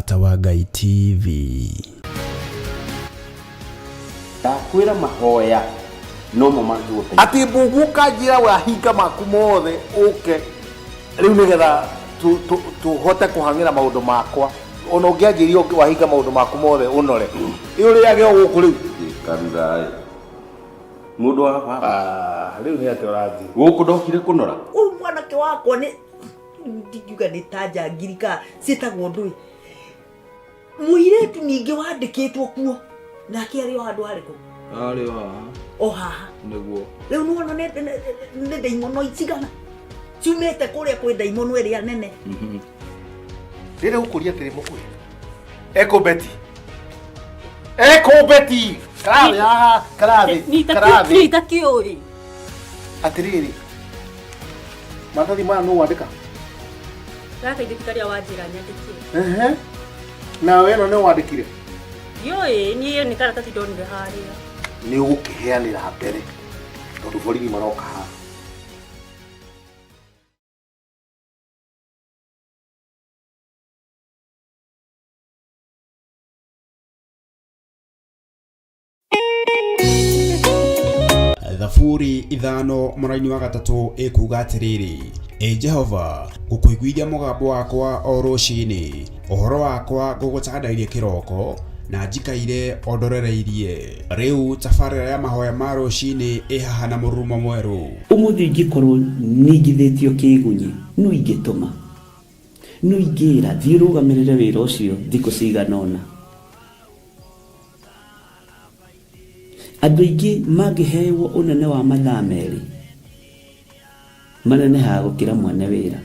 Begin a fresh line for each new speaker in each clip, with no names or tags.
Murata wa Ngai TV.
Ndakwira mahoya no mo mandu
ati buguka jira wa hinga maku mothe uke riu nigetha tu hote kuhangira maundu makwa ona ungianjirio wa hinga maundu maku mothe unore uri age guku riu
karurai mundu wa
riu ni ati urathi
guku ndokire kunora
mwanake wakwa ni ndigiuga ni tanja ngirika sitagwo ndui muiretu ningi wandikitwo kuo nake ari handu hariku
ari
haha
niguo
riu nuona ne ndaimono icigana ciumete kuria kwi ndaimono iria nene
rire ukuria tiri mukui eko beti karathi
ni takioi
atiriri matathi maya no wandika
raka idikitaria wajira nyandiki
na weno ne wandikire
yoi ni ni karatasi ndonire haria
ni ukiheanira mbere tondu borithi maroka ha
Thaburi ithano muraini wa gatatu ikuga atiriri Jehova gukuiguithia mugambo wakwa o rucini uhoro wakwa gugutandairie kiroko na njikaire ondorereirie riu tabarira ya mahoya ma rucini ihaha na murumo mweru
umuthi ngikorwo ningithitio kigunyi no ingituma no ingira thirugamirire wira ucio thiku ciganona andu ingi mangihewo unene wa mathaa meri manene ha gukira mwene wira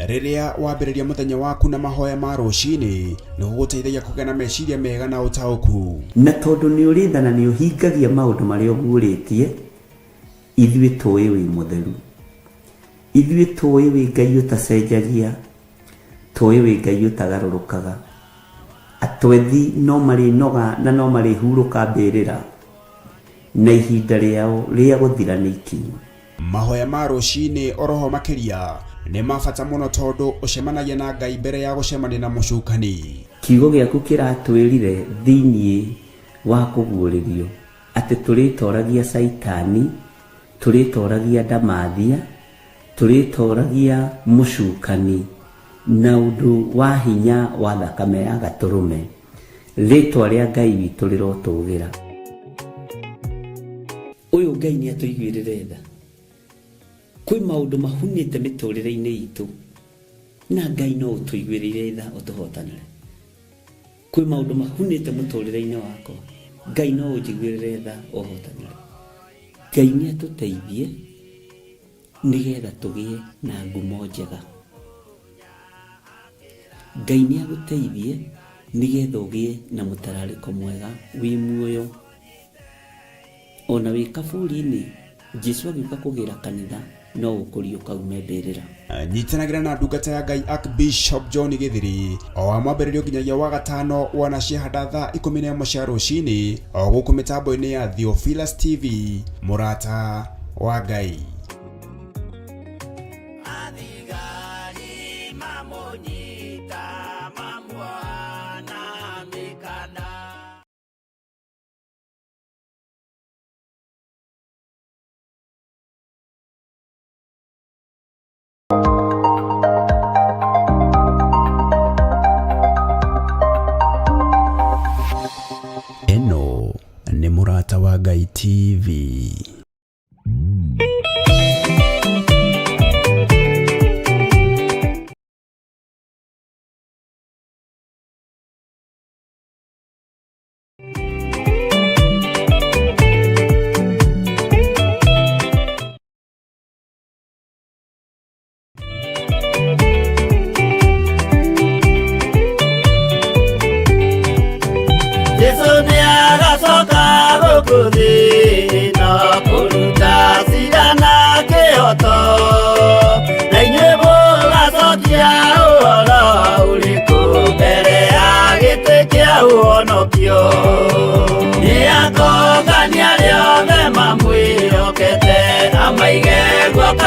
riria wambiriria muthenya waku na mahoya ma rucini ni guguteithagia kugena meciria mega na utauku
na tondu ni urithana ni uhingagia maundu maria uguritie ithui tui wi mutheru ithui tui wi Ngai utacenjagia tui wi Ngai utagarurukaga atwethi no mari noga na no mari huruka mbirira na ihinda riao ria guthira ni ikinyu
mahoya ma rucini oroho makiria ni mabata muno tondu ucemanagia na Ngai mbere ya gucemania na mucukani
kiugo giaku kiratwirire thiini wa kuguuririo ati turitoragia saitani turitoragia ndamathia turitoragia mucukani na undu wa hinya wa thakame ya gaturume ritwa ria Ngai witu rirotugira uyu Ngai ni atuiguirire tha kwi maundu mahunite miturire-ini itu na Ngai no utuiguirire tha utuhotanire kwi maundu mahunite muturire-ini wako Ngai no ujiguirire tha uhotanire Ngai ni atuteithie nigetha tugie na ngumo njega Ngai ni aguteithie nigetha ugie na mutarariko mwega wi muoyo ona wi kaburi-ini Jesu agiuka kugira kanitha no ukurio kaume mbirira
nyitanagira na ndungata ya Ngai Archbishop John Githiri o wa mwambiririo nginyagia wa gatano wana ciahanda thaa 11 cia rucini o guku mitambo-ini ya Theophilus TV Murata wa Ngai. Eno ni Murata wa Ngai TV.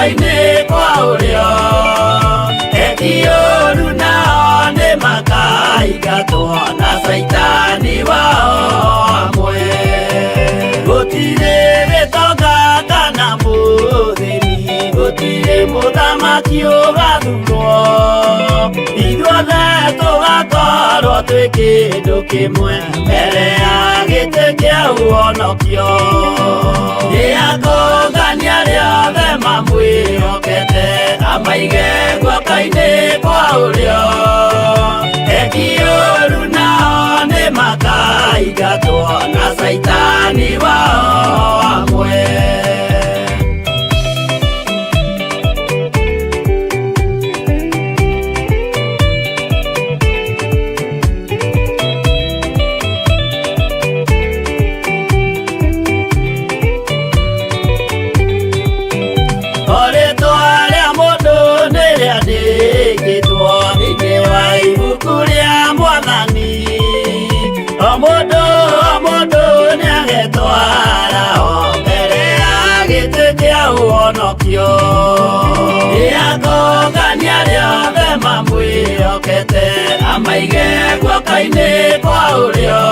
Kaine kwa ulio Etio luna one makai gato
ugathurwo ithuothe tũgakorwo twĩ kĩndũ kĩmwe mbere ya gĩtĩ kĩa ũhonokio nĩakũngania rĩothe mamwĩhokete amaige guoko-inĩ kwa ũrĩo eki ũũru nao nĩmakaingatwo na Saitani wao amwe. Uonokio nĩakũngania rĩothe mamwĩhokete amaige guoko-inĩ kwa ũrĩo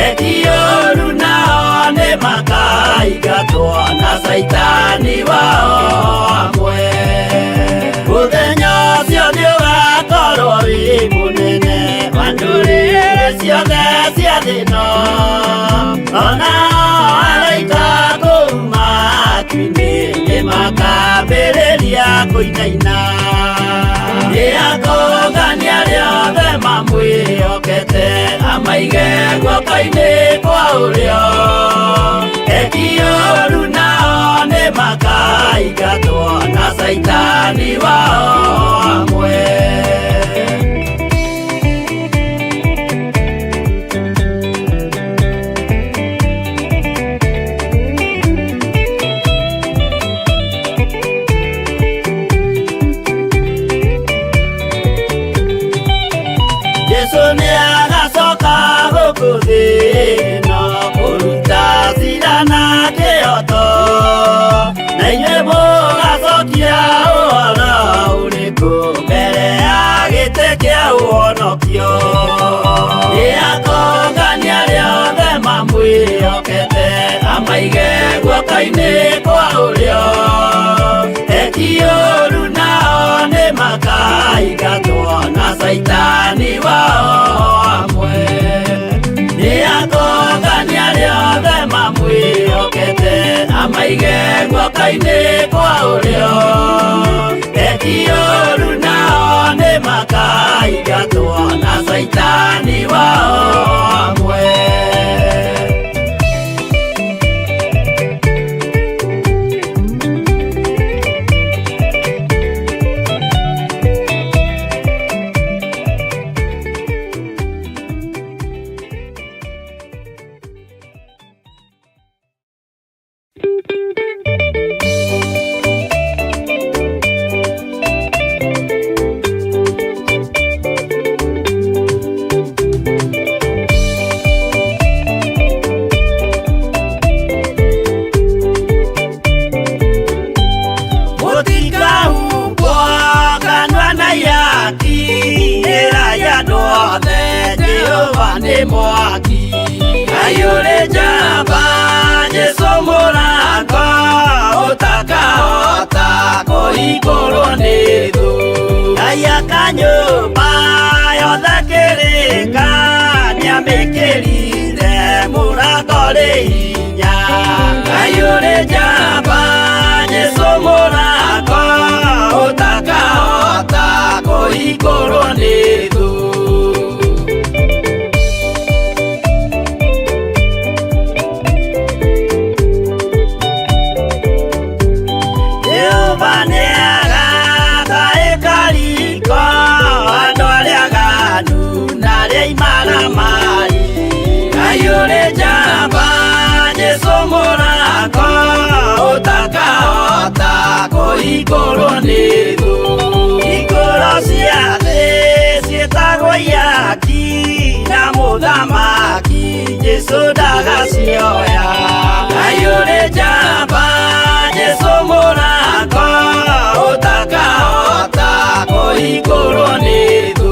eki ũũru nao nĩmakaingatwo na Saitani wao amwe. Mũthenya ũcio nĩũgakorwo wĩ mũnene wa ndũrĩrĩ ciothe cia thĩ ĩno ona araika kuuma nĩmakambĩrĩria kũinaina nĩakũngania rĩothe mamwĩhokete amaige guoko-inĩ kwa ũrĩo eki ũũru nao nĩmakaingatwo na Saitani wao amwe. Nĩakũngania rĩothe mamwĩhokete amaige guoko-inĩ kwa ũrĩo eki ũũru nao nĩmakaingatwo na Saitani wao amwe. Nĩakũngania rĩothe mamwĩhokete amaige guoko-inĩ kwa ũrĩo eki ũũru nao nĩmakaingatwo na Saitani wao amwe. Mwaki ayure jamba Jesu mũrango ũtakahota kũhingũrwo nĩ thũ ayaka nyũmba yothe kĩrĩka nĩamĩkĩrire mũrango rĩ hinya ayure jamba Jesu mũrango ũtakahota kũhingũrwo nĩ thũ Igoro nĩthũ igoro cia thĩ ciĩtagwo iaki na mũthamaki Jesũ ndagacioya ayũrĩ njamba Jesũ mũrango ũtakahota kũhingũrwo nĩthũ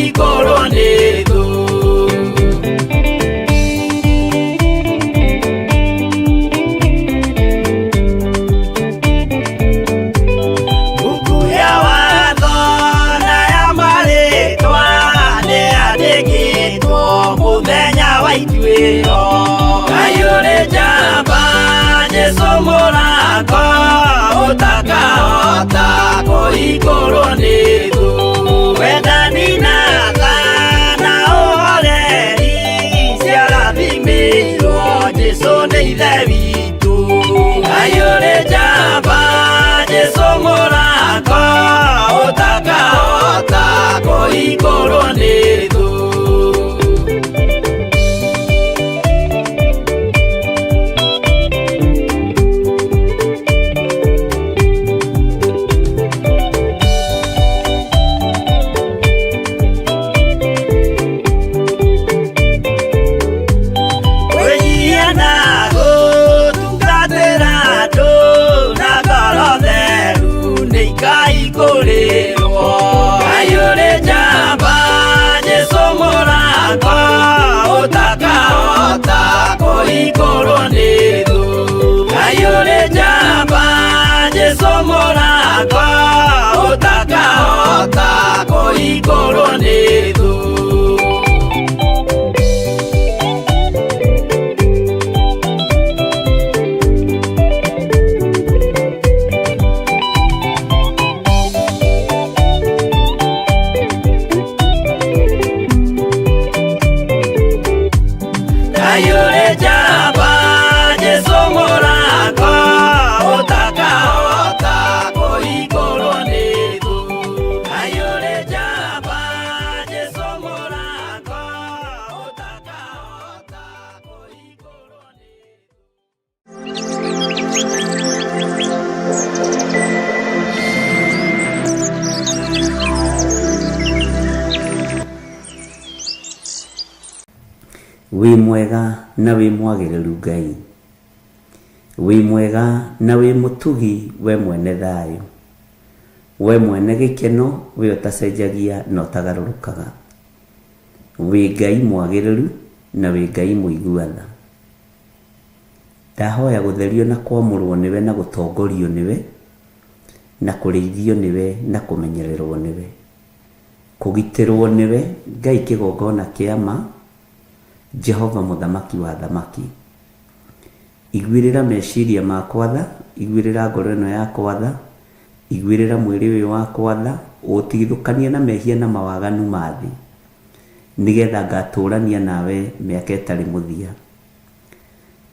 ikorwo nĩ thũ. Kayore jamba Jesu Morango utakahota kuikorwo nĩ thũ. Wendani na tha na ũhoreri ciarathimĩirwo Jesu nĩ ithe witũ. Kayore jamba Jesu Morango utakahota kuikorwo nĩ thũ. Kayore jamba Jesu Morango utakahota kuikorwo nĩ thũ. Kayore jamba Jesu Morango utakahota kuikorwo nĩ thũ. Kayore jamba Jesu Morango utakahota kuikorwo nĩ thũ. Kayore jamba Jesu Morango utakahota kuikorwo nĩ
Wĩ mwega na wĩ mwagĩrĩru Ngai, wĩ mwega na wĩ mũtugi, we mwene thayũ, we mwene gĩkeno, we ũtacenjagia na ũtagarũrũkaga, wĩ Ngai mwagĩrĩru na wĩ Ngai mũigua-tha. Ndahoya gũtherio na kwamũrwo nĩwe na gũtongorio nĩwe na kũrĩithio nĩwe na kũmenyererwo nĩwe, kũgitĩrwo nĩwe Ngai kĩgongona kĩa ma, Jehova mũthamaki wa thamaki. Iguĩrĩra meciria makwa tha, iguĩrĩra ngoro ĩno yakwa tha, iguĩrĩra mwĩrĩ ũyũ wakwa tha, ũtigithũkanie na mehia na mawaganu ma thĩ, nĩgetha ngatũrania nawe mĩaka ĩtarĩ mũthia.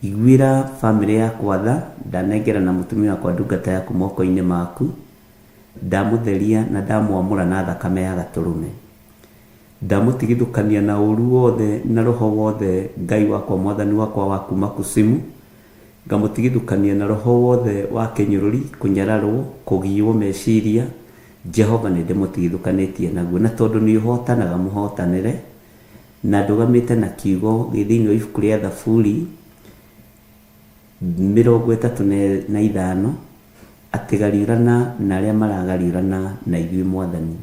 Iguĩra bamĩrĩ yakwa tha, ndanengera na mũtumia wakwa ndungata yaku moko-inĩ maku, ndamũtheria na ndamwamũra na thakame ya gatũrũme. Ndamũtigithũkania na ũru wothe na roho wothe Ngai wakwa mwathani wakwa wa kuma kusimu, ngamũtigithũkania na roho wothe wa kĩnyũrũri, kũnyararwo, kũgiywo meciria. Jehova nĩ ndĩmũtigithũkanĩtie naguo, na tondũ nĩ ũhotanaga mũhotanĩre, na ndũgamĩte na kiugo thĩinĩ wa ibuku rĩa Thaburi 35 atĩ gariũrana na arĩa maragariũrana na ithuĩ Mwathani.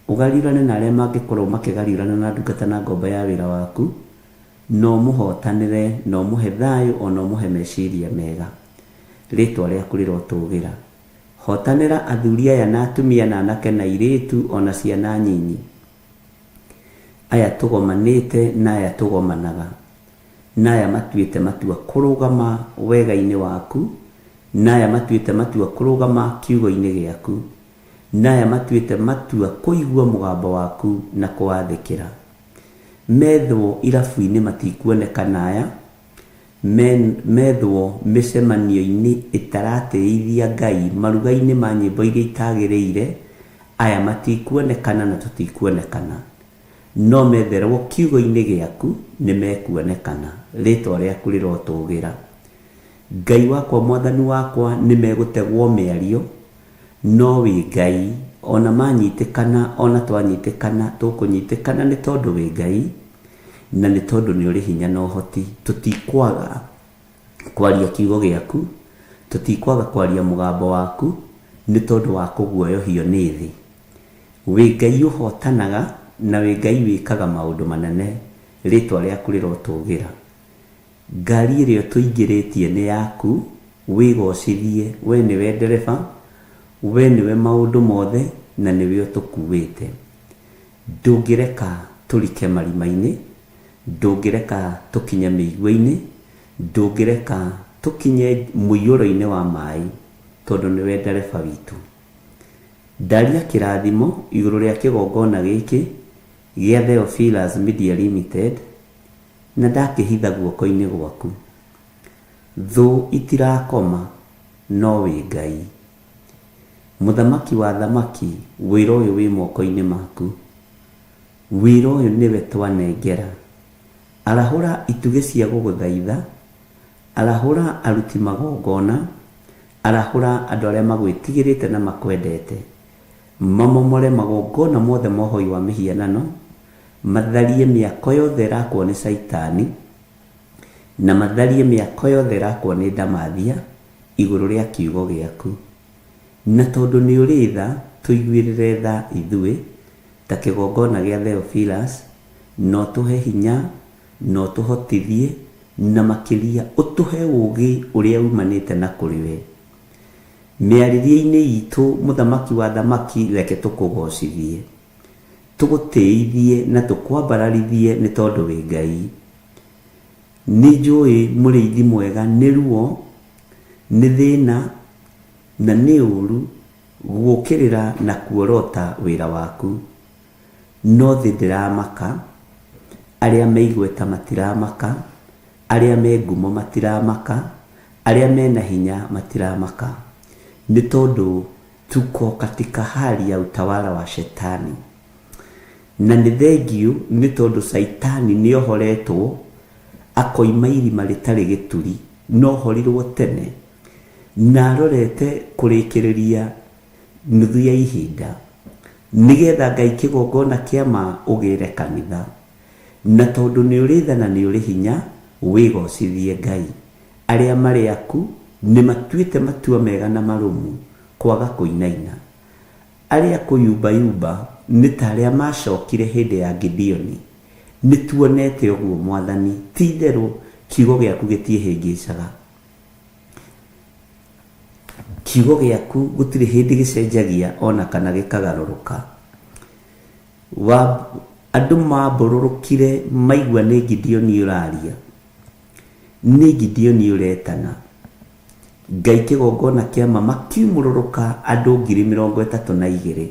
Ũgariũrane na arĩa mangĩkorwo makĩgariũrana na ndungata na ngombo ya wĩra waku, no mũhotanĩre, no mũhe thayũ, o no mũhe meciria mega. Rĩtwa rĩaku rĩrotũgĩra. Hotanĩra athuri aya na atumia na anake na airĩtu ona ciana nyinyi, aya tũgomanĩte na aya tũgomanaga, na aya matuĩte matua kũrũgama wega-inĩ waku, na aya matuĩte matua kũrũgama kiugo-inĩ gĩaku, na aya matuĩte matua kũigua mũgambo waku na kũwathĩkĩra. Methwo irabu-inĩ matikuonekana aya, methwo mĩcemanio-inĩ ĩtaratĩithia Ngai, maruga-inĩ ma nyĩmbo iria itagĩrĩire, aya matikuonekana na tũtikuonekana, no metherwo kiugo-inĩ gĩaku nĩ mekuonekana. Rĩtwa rĩaku rĩrotũgĩra. Ngai wakwa mwathani wakwa nĩ megũtegwo mĩario, no wĩ Ngai, ona manyitĩkana, ona twanyitĩkana, tũkũnyitĩkana nĩ tondũ wĩ Ngai, na nĩ tondũ nĩ ũrĩ hinya na ũhoti. Tũtikwaga kwaria kiugo gĩaku, tũtikwaga kwaria mũgambo waku, nĩ tondũ wa kũguoyohio nĩ thĩ. Wĩ Ngai ũhotanaga, na we Ngai wikaga maundu manene ritwa riaku rirotugira ngari iria tuingiritie ni yaku wigocithie we niwe ndereba we niwe maundu mothe na niwe utukuwite ndungireka turike marima-ini ndungireka tukinye mĩigua-inĩ ndungireka tukinye mũiyũro-inĩ wa maĩ tondu niwe ndereba witu ndaria kirathimo iguru ria kigongona giki gia Theophilus Media Limited na ndakihitha guoko-inĩ gwaku thu itirakoma no wi Ngai muthamaki wa thamaki wira uyu wi moko-inĩ maku wira uyu niwe twanengera arahura ituge cia guguthaitha arahura aruti magongona arahura andu aria magwitigirite na makwendete mamomore magongona mothe mohoi wa mihianano matharie miako yothe rakwo ni saitani na matharie miako yothe rakwo ni ndamathia iguru ria kiugo giaku na tondu ni uri tha tuiguirire tha ithue ta kigongona gia Theophilus no tuhe hinya no tuhotithie na makiria utuhe ugi uria umanite na kuriwe miaririe-ini itu muthamaki wa thamaki reke tukugocithie tugutiithie na tukwambararithie ni tondu wi Ngai ni njui muriithi mwega ni ruo ni thina na ni uru gukirira na kuorota wira waku no thi ndiramaka aria meigweta matiramaka aria me ngumo matiramaka aria mena hinya matiramaka ni tondu tuko katika hali ya utawala wa shetani na ni thengiu ni tondu saitani ni ohoretwo akoima irima ritari gituri no horirwo tene na arorete kurikiriria nuthu ya ihinda nigetha Ngai kigongona kiama ugire kanitha na tondu ni uri tha na ni uri hinya wigocithie Ngai aria mari aku ni matuite matua mega na marumu kwaga kuinaina aria kuyumba yumba ni taria macokire hindi ya Gideoni ni tuonete uguo mwathani titheru kiugo giaku gitiehingicaga kiugo giaku gutiri hindi gicenjagia ona kana gikagaruruka wa andu mabururukire maigua ni Gideoni uraria ni Gideoni uretana Ngai kigongona kiama makiumururuka andu 32,000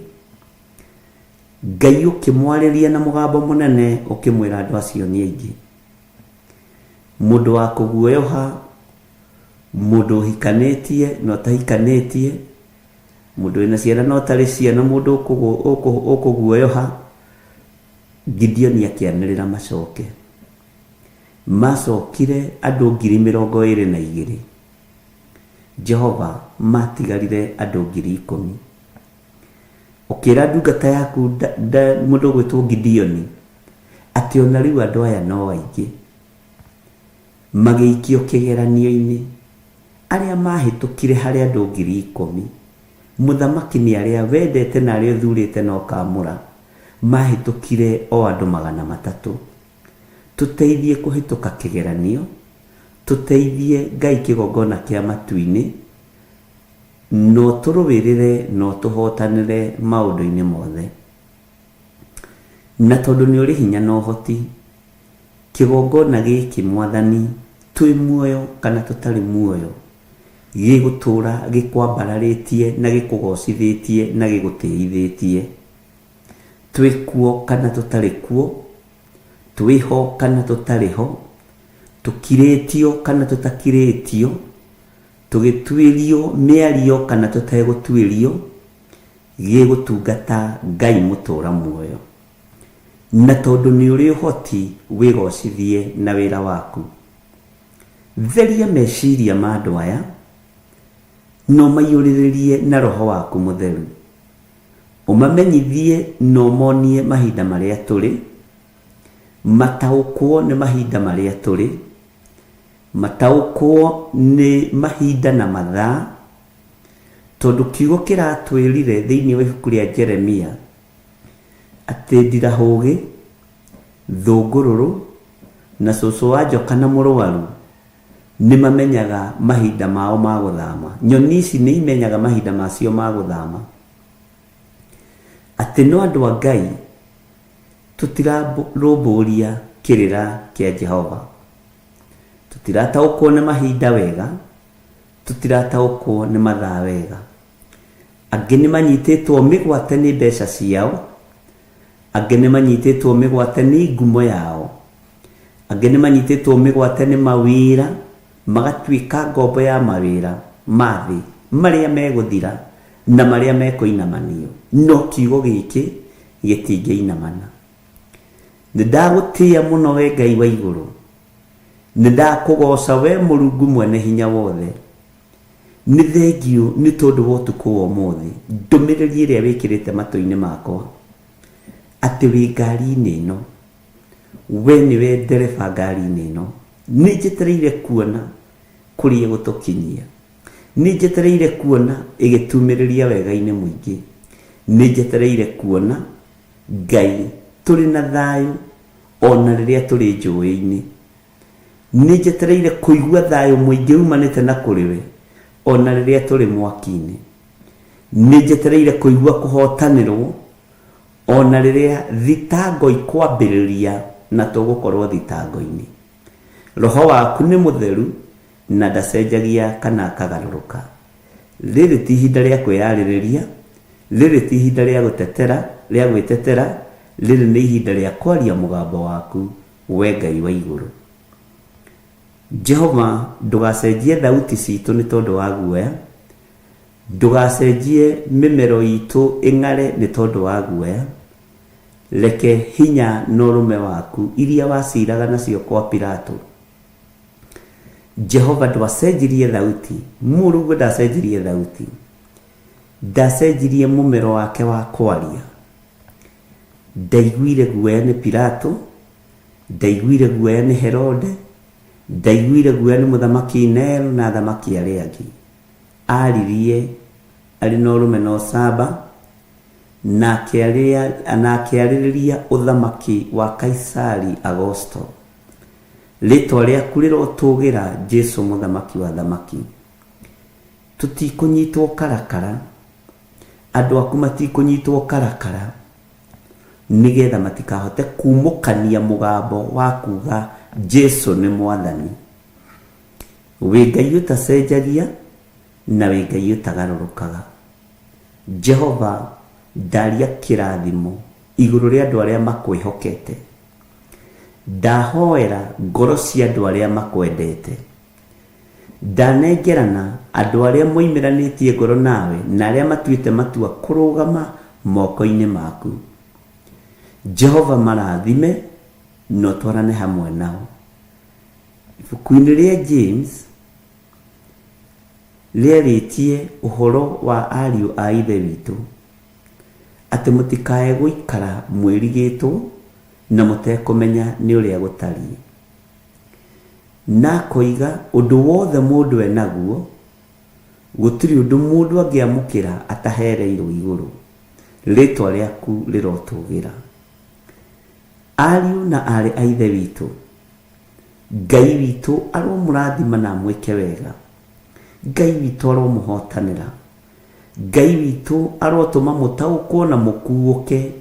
Ngai ukimwariria na mugambo munene ukimwira andu acio ni aingi mundu wa kuguoyoha mundu hikanetie no tahikanetie mundu ina ciana no tari ciana mundu ukuguoyoha Gideoni akianirira macokire andu 22,000 Jehova matigarire andu 10,000 ukira ndungata yaku mundu gwitwo Gideoni ati ona riu andu aya no aingi magiikio kigeranio-ini aria mahitukire hari andu 10,000 muthamaki ni aria wendete na aria thurite no kamura mahitukire o andu 300 tuteithie kuhituka kigeranio tuteithie Ngai kigongona kia matu-ini no turuvirire no tuhotanire maundu-ini mothe na tondu ni uri hinya no hoti kigongona giki mwathani twi muoyo kana tutari muoyo gigutura gikwambararitie na gikugocithitie na gigutiithitie twi kuo kana tutari kuo twiho kana tutari ho tukiretio kana tutakiretio tugitwirio miario kana tutegutwirio gigutungata Ngai mutura muoyo na tondu ni uri hoti wigocithie na wira waku theria meciria ma andu aya no maiyuriririe na roho waku mutheru umamenyithie no monie mahinda maria turi mataukwo ni mahinda maria turi mataukwo ni mahinda na mathaa tondu kiugo kiratwirire thiini wa ibuku ria Jeremia atĩ Ndirahũgĩ, Thũngũrũrũ na cũcũ wa Njoka na mũrũaru nĩ mamenyaga mahinda mao ma gũthama. Nyoni ici nĩ imenyaga mahinda macio ma gũthama. Atĩ no andũ a Ngai tũtirarũmbũria kĩrĩra kĩa Jehova. Tũtirataũkwo nĩ mahinda wega, tũtirataũkwo nĩ mathaa wega. Angĩ nĩ manyitĩtwo mĩgwate nĩ mbeca ciao, angĩ nĩ manyitĩtwo mĩgwate nĩ ngumo yao, angĩ nĩ manyitĩtwo mĩgwate nĩ mawĩra, magatuĩka ngombo ya mawĩra ma thĩ marĩa megũthira na marĩa mekũinamanio. No kiugo gĩkĩ gĩtingĩinamana. Nĩndagũtĩĩa mũno we Ngai wa igũrũ, nĩndakũgoca we Mũrungu mwene hinya wothe. Nĩ thengiũ nĩ tondũ wa ũtukũ wa ũmũthĩ, ndũmĩrĩri ĩrĩa wĩkĩrĩte matũ-inĩ makwa atĩ wĩ ngari-inĩ ĩno, we nĩwe ndereba ngari-inĩ ĩno. Nĩ njetereire kuona kũrĩa gũtũkinyia, nĩ njetereire kuona ĩgĩtumĩrĩria wega-inĩ mũingĩ, nĩ njetereire kuona Ngai tũrĩ na thayũ ona rĩrĩa tũrĩ njũĩ-inĩ, nĩ njetereire kũigua thayũ mũingĩ umanĩte na kũrĩ we ona rĩrĩa tũrĩ mwaki-inĩ, nĩ njetereire kũigua kũhotanĩrwo ona rĩrĩa thitango ikwambĩrĩria na tũgũkorwo thitango-inĩ. Roho waku nĩ mũtheru na ndacenjagia kana akagarũrũka. Rĩrĩ ti ihinda rĩa kwĩyarĩrĩria, rĩrĩ ti ihinda rĩa gwĩtetera, rĩrĩ nĩ ihinda rĩa kwaria mũgambo waku we Ngai wa igũrũ. Jehova, ndũgacenjie thauti citũ nĩ tondũ wa guoya, ndũgacenjie mĩmero itũ ĩng'are nĩ tondũ wa guoya. Reke hinya na ũrũme waku iria waciraga nacio kwa Pilato, Jehova, ndwacenjirie thauti. Mũrungu ndacenjirie thauti, ndacenjirie mũmero wake wa kwaria. Ndaiguire guoya nĩ Pilato, ndaiguire guoya nĩ Herode, ndaiguire guoya nĩ mũthamaki Nero na athamaki arĩa angĩ. Aririe arĩ na ũrũme na ũcamba na akĩarĩrĩria ũthamaki wa Kaisari Augusto. Rĩtwa rĩaku rĩrotũgĩra Jesũ mũthamaki wa thamaki. Tũtikũnyitwo karakara, andũ aku matikũnyitwo karakara, nĩgetha matikahote kumũkania mũgambo wa kuga Jesũ nĩ mwathani. Wĩ Ngai ũtacenjagia na wĩ Ngai ũtagarũrũkaga. Jehova, ndaria kĩrathimo igũrũ rĩa andũ arĩa makwĩhokete. Ndahoera ngoro cia andũ arĩa makwendete. Ndanengerana andũ arĩa moimĩranĩtie ngoro nawe na arĩa matuĩte matua kũrũgama moko-inĩ maku. Jehova, marathime no twarane hamwe nao. Ibuku-inĩ rĩa James rĩarĩtie ũhoro wa ariũ a ithe witũ atĩ mũtikae gũikara mwĩrigĩtwo na mũtekũmenya nĩ ũrĩa gũtariĩ. Na koiga ũndũ wothe mũndũ enaguo, gũtirĩ ũndũ mũndũ angĩamũkĩra atahereirwo igũrũ. Rĩtwa rĩaku rĩrotũgĩra. Ariũ na arĩ a ithe witũ, Ngai witũ aromũrathima na mwĩke wega. Ngai witũ aromũhotanĩra. Ngai witũ arotũma mũtaũkwo na mũkuũke,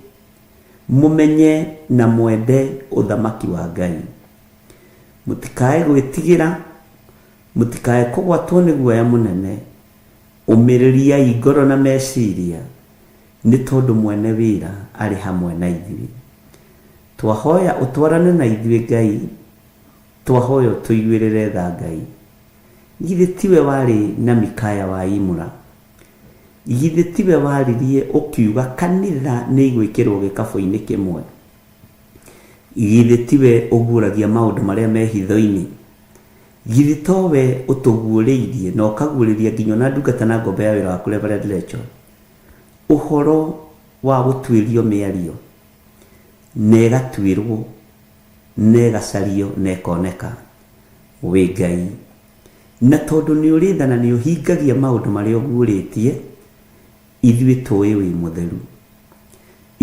mũmenye na mwende ũthamaki wa Ngai. Mũtikae gwĩtigĩra, mũtikae kũgwatwo nĩ guoya mũnene. Ũmĩrĩriai ngoro na meciria, nĩ tondũ mwene wĩra arĩ hamwe na ithuĩ. Twahoya ũtwarane na ithuĩ Ngai, twahoya ũtũiguĩrĩre tha Ngai. Githĩ tiwe warĩ na Mikaya wa Imura? Githĩ tiwe waririe ũkiuga kanitha nĩ igwĩkĩrwo gĩkabũ-inĩ kĩmwe? Githĩ tiwe ũguũragia maũndũ marĩa me hitho-inĩ? Githĩ towe ũtũguũrĩirie na ũkaguũrĩria nginya na ndungata na ngombo ya wĩra waku Reverend Rachel ũhoro wa gũtuĩrio mĩario na ĩgatuĩrwo na ĩgacario na ĩkoneka? Wĩ Ngai, na tondũ nĩ ũrĩ tha na nĩ ũhingagia maũndũ marĩa ũguũrĩtie, ithuĩ tũĩ wĩ mũtheru,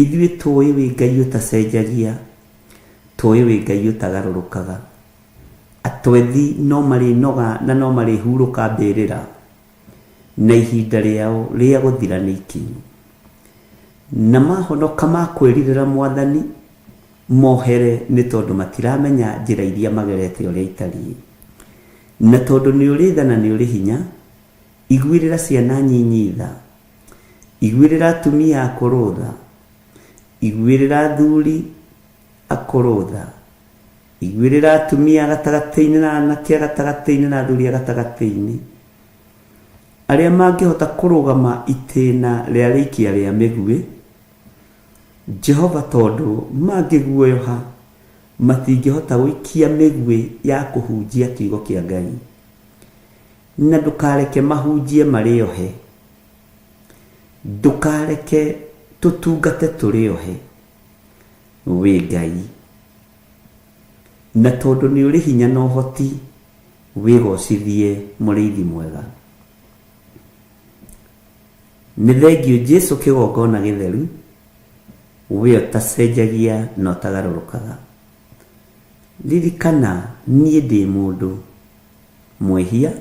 ithuĩ tũĩ wĩ Ngai ũtacenjagia, tũĩ wĩ Ngai ũtagarũrũkaga. Atwethi no marĩ noga na no marĩ hurũka mbĩrĩra, na ihinda rĩao rĩa gũthira nĩ ikinyu. Na mahonoka makwĩrirĩra Mwathani mohere nĩ tondũ matiramenya njĩra iria magerete ũrĩa itariĩ. Na tondũ nĩ ũrĩ tha na nĩ ũrĩ hinya, iguĩrĩra ciana nyinyi tha, iguĩrĩra atumia akũrũ tha, iguĩrĩra athuri akũrũ tha, iguĩrĩra atumia gatagatĩ-inĩ na anake gatagatĩ-inĩ na athuri gatagatĩ-inĩ, arĩa mangĩhota kũrũgama itĩna rĩa rĩikia rĩa mĩguĩ. Jehova, tondũ mangĩguoyoha matingĩhota gũikia mĩguĩ ya kũhunjia kiugo kĩa Ngai. Na ndũkareke mahunjie marĩohe, ndũkareke tũtungate tũrĩohe, wĩ Ngai. Na tondũ nĩ ũrĩ hinya na ũhoti, wĩgocithie mũrĩithi mwega. Nĩ thengiũ Jesũ kĩgongona gĩtheru, we ũtacenjagia na ũtagarũrũkaga. Ririkana niĩ ndĩ mũndũ mwĩhia,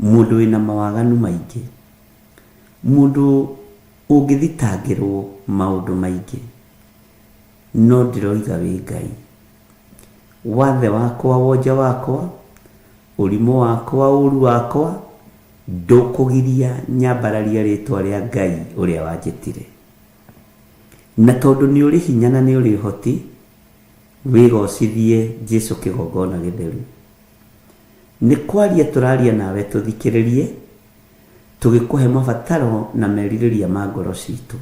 mũndũ wĩna mawaganu maingĩ, mũndũ ũngĩthitangĩrwo maũndũ maingĩ, no ndĩroiga wĩ Ngai. Wathe wakwa, wonja wakwa, ũrimũ wakwa, ũru wakwa, ndũkũgiria nyambararia rĩtwa rĩa Ngai ũrĩa wanjĩtire. Na tondũ nĩ ũrĩ hinya na nĩ ũrĩ ũhoti, wĩgocithie Jesũ kĩgongona gĩtheru. Nĩ kwaria tũraria nawe tũthikĩrĩrie, tũgĩkũhe mabataro na merirĩria ma ngoro citũ.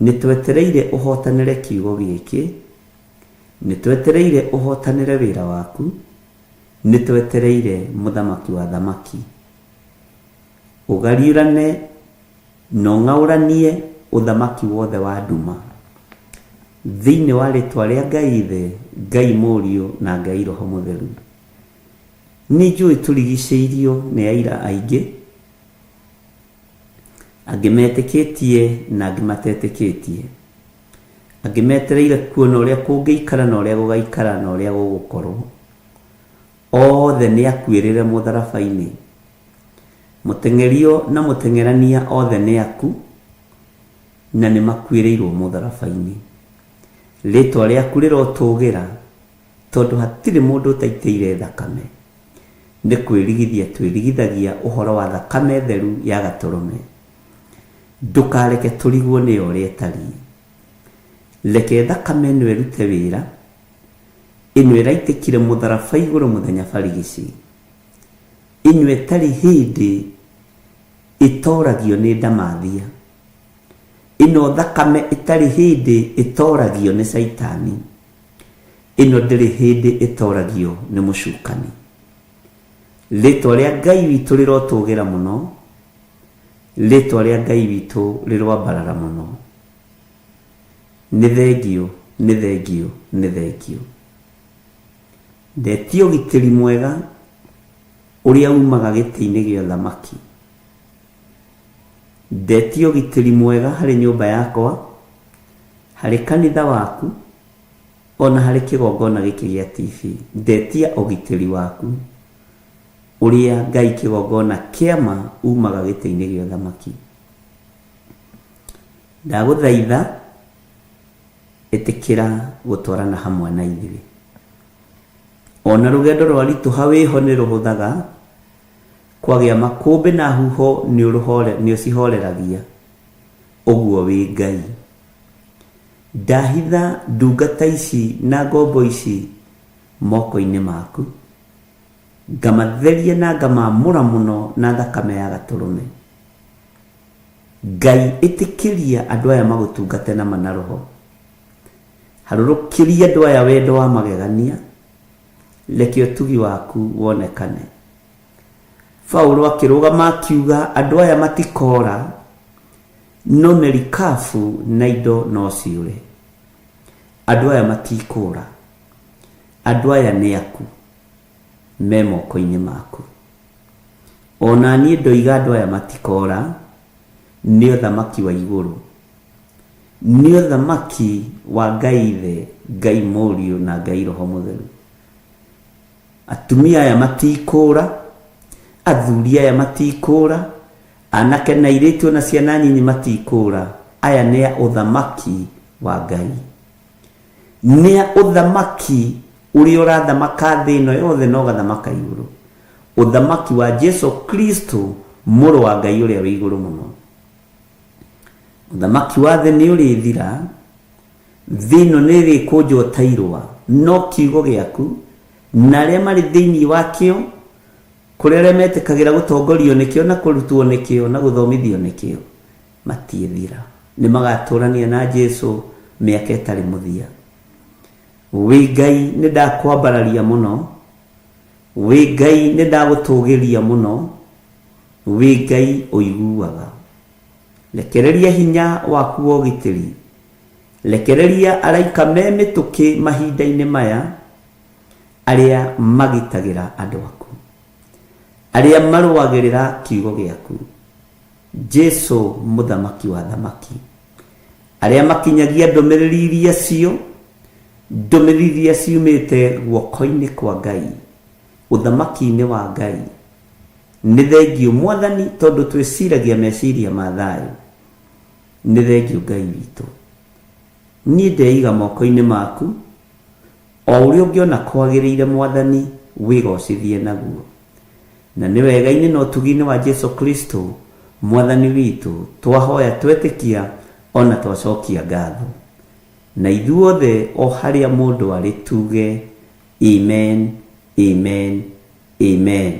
Nĩ twetereire ũhotanĩre kiugo gĩkĩ, nĩ twetereire ũhotanĩre wĩra waku, nĩ twetereire mũthamaki wa thamaki. Ũgariũrane na ũng'aũranie ũthamaki wothe wa nduma thĩinĩ wa rĩtwa rĩa Ngai Ithe, Ngai Mũriũ na Ngai Roho Mũtheru. Nĩ njũĩ tũrigicĩirio nĩ aira aingĩ, angĩ metĩkĩtie na angĩ matetĩkĩtie, angĩ metereire kuona ũrĩa kũngĩikara na ũrĩa gũgaikara na ũrĩa gũgũkorwo. Othe nĩ akuĩrĩre mũtharaba-inĩ, mũteng'erio na mũteng'erania othe nĩ aku, na nĩ makuĩrĩirwo mũtharaba-inĩ. Rĩtwa rĩaku rĩrotũgĩra, tondũ hatirĩ mũndũ ũtaitĩire thakame. Nĩ kwĩrigithia twĩrigithagia ũhoro wa thakame theru ya Gatũrũme. Ndũkareke tũrigwo nĩyo ũrĩa ĩtariĩ. Reke thakame ĩno ĩrute wĩra, ĩno ĩraitĩkire mũtharaba igũrũ mũthenya barigici, ĩno ĩtarĩ hĩndĩ ĩtoragio nĩ ndamathia, ĩno thakame ĩtarĩ hĩndĩ ĩtoragio nĩ Saitani, ĩno ndĩrĩ hĩndĩ ĩtoragio nĩ mũcukani. Rĩtwa rĩa Ngai witũ rĩrotũgĩra mũno, rĩtwa rĩa Ngai witũ rĩrwambarara mũno. Nĩ thengio, nĩ thengio, nĩ thengio. Ndetie ũgitĩri mwega ũrĩa umaga gĩtĩ-inĩ gĩa thamaki. Ndetie ũgitĩri mwega harĩ nyũmba yakwa, harĩ kanitha waku, ona harĩ kĩgongona gĩkĩ gĩa TV. Ndetia ũgitĩri waku ũrĩa Ngai kĩgongona kĩama umaga gĩtĩ-inĩ gĩa thamaki. Ndagũthaitha ĩtĩkĩra gũtwarana hamwe na ithuĩ. Ona rũgendo rwa ritũha wĩho nĩ rũhũthaga, kwagĩa makũmbĩ na huho nĩ ũcihoreragia. Ũguo wĩ Ngai. Ndahitha ndungata ici na ngombo ici moko-inĩ maku, ngamatheria na ngamamũra mũno na thakame ya Gatũrũme. Ngai ĩtĩkĩria andũ aya magũtungate na manaroho. Harũrũkĩria andũ aya wendo wa magegania, reke ũtugi waku wonekane. Paulo akĩrũgama akiuga andũ aya matikora, no merikabu na indo no ciũre. Andũ aya matikũra, andũ aya nĩ aku, me moko-inĩ maku. Ona niĩ ndoiga andũ aya matikora, nĩ ũthamaki wa igũrũ. nĩ ũthamaki wa Ngai Ithe, Ngai Mũriũ na Ngai Roho Mũtheru. Atumia aya matikũra, athuri aya matikũra, anake na airĩtu na ciana nyinyi matikũra. Aya nĩ a ũthamaki wa Ngai, nĩ a ũthamaki ũrĩa ũrathamaka thĩ ĩno yothe na ũgathamaka igũrũ, ũthamaki wa Jesu Kristo mũrũ wa Ngai ũrĩa wĩ igũrũ mũno. Ũthamaki wa thĩ nĩ ũrĩthira, thĩ ĩno nĩ ĩrĩkũnjwo ta irũa, no kiugo gĩaku na arĩa marĩ thĩinĩ wakĩo, kũrĩa arĩa metĩkagĩra gũtongorio nĩkĩo na kũrutwo nĩkĩo na gũthomithio nĩkĩo, matiethira, nĩ magatũrania na Jesu mĩaka ĩtarĩ mũthia. Wĩ Ngai nĩ ndakwambararia mũno, wĩ Ngai nĩ ndagũtũgĩria mũno, wĩ Ngai ũiguaga. Rekereria hinya waku wa ũgitĩri, rekereria araika me mĩtũkĩ mahinda-inĩ maya arĩa magitagĩra andũ aku, arĩa marũagĩrĩra kiugo gĩaku, Jesu mũthamaki wa thamaki, arĩa makinyagia ndũmĩrĩri iria cio, ndũmĩrĩri iria ciumĩte guoko-inĩ kwa Ngai, ũthamaki-inĩ wa Ngai. Nĩ thengiũ Mwathani tondũ twĩciragia meciria ma thayũ. Nĩ thengiũ Ngai witũ, niĩ ndeiga moko-inĩ maku, o ũrĩa ũngĩona kwagĩrĩire Mwathani wĩgocithie naguo. Na nĩ wega-inĩ na ũtugi-inĩ wa Jesu Kristo Mwathani witũ twahoya twetĩkia ona twacokia ngatho. Na ithuothe o harĩa mũndũ arĩ tuge amen, amen, amen.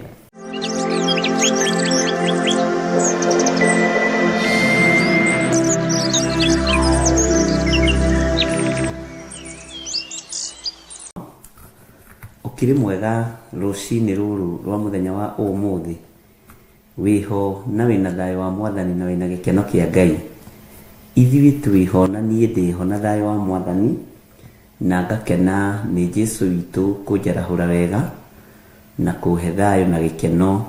Ukiri mwega rũcinĩ rũrũ rwa mũthenya wa ũmũthĩ, wĩho na wĩna thayũ wa Mwathani na wĩna gĩkeno kĩa Ngai. Ithuĩ twĩho na niĩ ndĩho na thayũ wa Mwathani, na ngakena nĩ Jesu witũ kũnjarahũra wega na kũhe thayũ na gĩkeno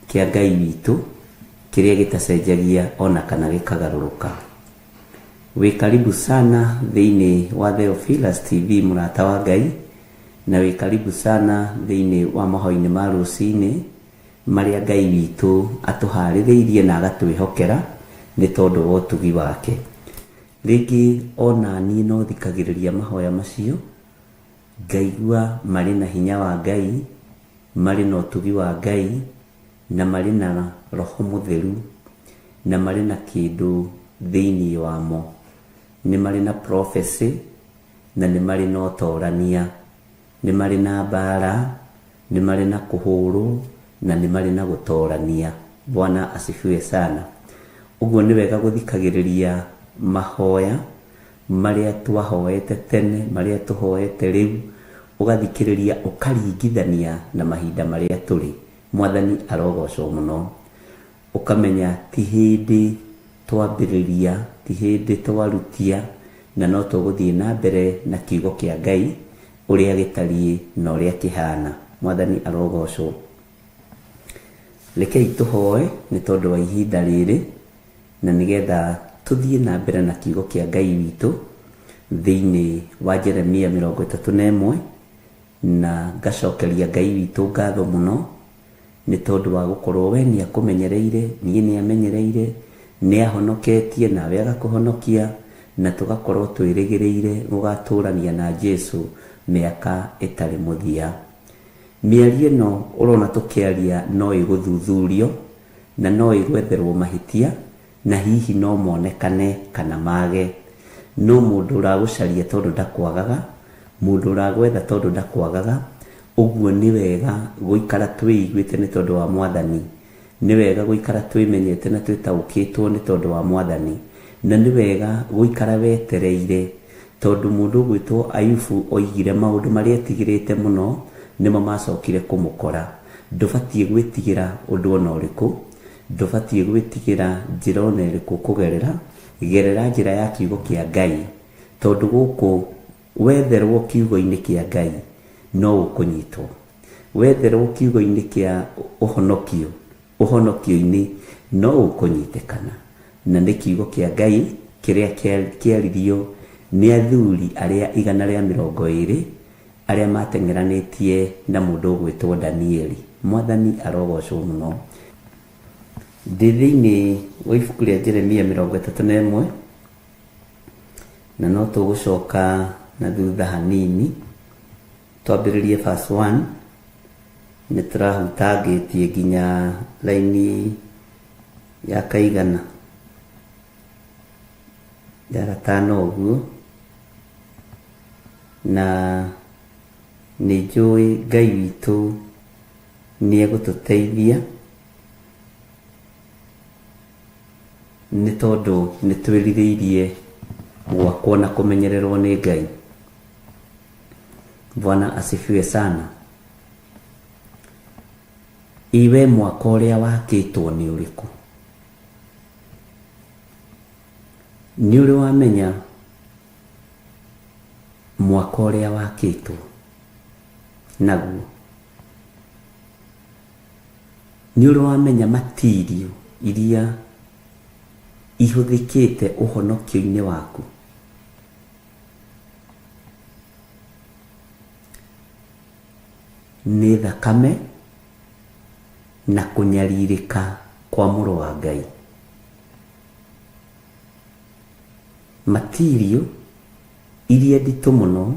kĩa Ngai witũ kĩrĩa gĩtacenjagia ona kana gĩkagarũrũka. Wĩ karibu sana thĩinĩ wa Theophilus TV mũrata wa Ngai, na wĩ karibu sana thĩinĩ wa mahoya-inĩ ma rũcinĩ marĩa Ngai witũ atũharĩrĩirie na agatwĩhokera nĩ tondũ wa ũtugi wake. Rĩngĩ ona niĩ no thikagĩrĩria mahoya macio, ngaigua marĩ na hinya wa Ngai, marĩ na ũtugi wa Ngai, na marĩ na Roho Mũtheru, na marĩ na kĩndũ thĩinĩ wamo. Nĩ marĩ na prophecy, na nĩ marĩ na ũtorania, nĩ marĩ na mbara, nĩ marĩ na kũhũrwo, na nĩ marĩ na gũtorania. Bwana asifiwe sana. Ũguo nĩ wega gũthikagĩrĩria mahoya marĩa twahoete tene, marĩa tũhoete rĩu, ũgathikĩrĩria ũkaringithania na mahinda marĩa tũrĩ. Mwathani arogocwo mũno. Ũkamenya ti hĩndĩ twambĩrĩria, ti hĩndĩ twarutia, na no tũgũthiĩ na mbere na kiugo kĩa Ngai ũrĩa gĩtariĩ na ũrĩa kĩhana. Mwathani arogocwo. Rekei tũhoe nĩ tondũ wa ihinda rĩrĩ, na nĩgetha tũthiĩ na mbere na kiugo kĩa Ngai witũ thĩinĩ wa Jeremia 31, na ngacokeria Ngai witũ ngatho mũno nĩ tondũ wa gũkorwo we nĩ akũmenyereire, niĩ nĩ amenyereire, nĩ ahonoketie nawe agakũhonokia, na tũgakorwo twĩrĩgĩrĩire gũgatũrania na Jesu mĩaka ĩtarĩ mũthia. Mĩario ĩno ũrona tũkĩaria no ĩgũthuthurio na no ĩgwetherwo mahĩtia, na hihi no monekane kana mage. No mũndũ ũragũcaria tondũ ndakwagaga, mũndũ ũragwetha tondũ ndakwagaga. Ũguo nĩ wega gũikara twĩiguĩte nĩ tondũ wa Mwathani, nĩ wega gũikara twĩmenyete na twĩtaũkĩtwo nĩ tondũ wa Mwathani, na nĩ wega gũikara wetereire tondũ mũndũ ũgwĩtwo Ayubu oigire maũndũ marĩa etigĩrĩte mũno nĩmo macokire kũmũkora. Ndũbatiĩ gwĩtigĩra ũndũ ona ũrĩkũ, ndũbatiĩ gwĩtigĩra njĩra ona ĩrĩkũ kũgerera, gerera njĩra ya kiugo kĩa Ngai, tondũ gũkũ wetherwo kiugo-inĩ kĩa Ngai no ũkũnyitwo. Wetherwo kiugo-inĩ kĩa ũhonokio-inĩ no ũkũnyitĩkana, na nĩ kiugo kĩa Ngai kiria kiaririo ni athuri aria 120 aria matengeranitie na mundu gwitwo Danieli. Mwathani arogocwo muno. Thĩinĩ wa ibuku rĩa Jeremia 31 na no tũgũcoka na thutha hanini twambĩrĩrie verse 1 nĩ tũrahutangĩtie nginya laini ya kaigana ya gatano ũguo, na nĩ njũĩ Ngai witũ nĩ egũtũteithia nĩ tondũ nĩ twĩrirĩirie gwakwo na kũmenyererwo nĩ Ngai. Bwana asifiwe sana. Iwe mwaka ũrĩa wakĩtwo nĩ ũrĩkũ? Nĩ ũrĩ wamenya mwaka ũrĩa wakĩtwo naguo? Nĩ ũrĩ wamenya material iria ihũthĩkĩte ũhonokio-inĩ waku? Nĩ thakame na kũnyarirĩka kwa mũrũ wa Ngai. Material iria nditũ mũno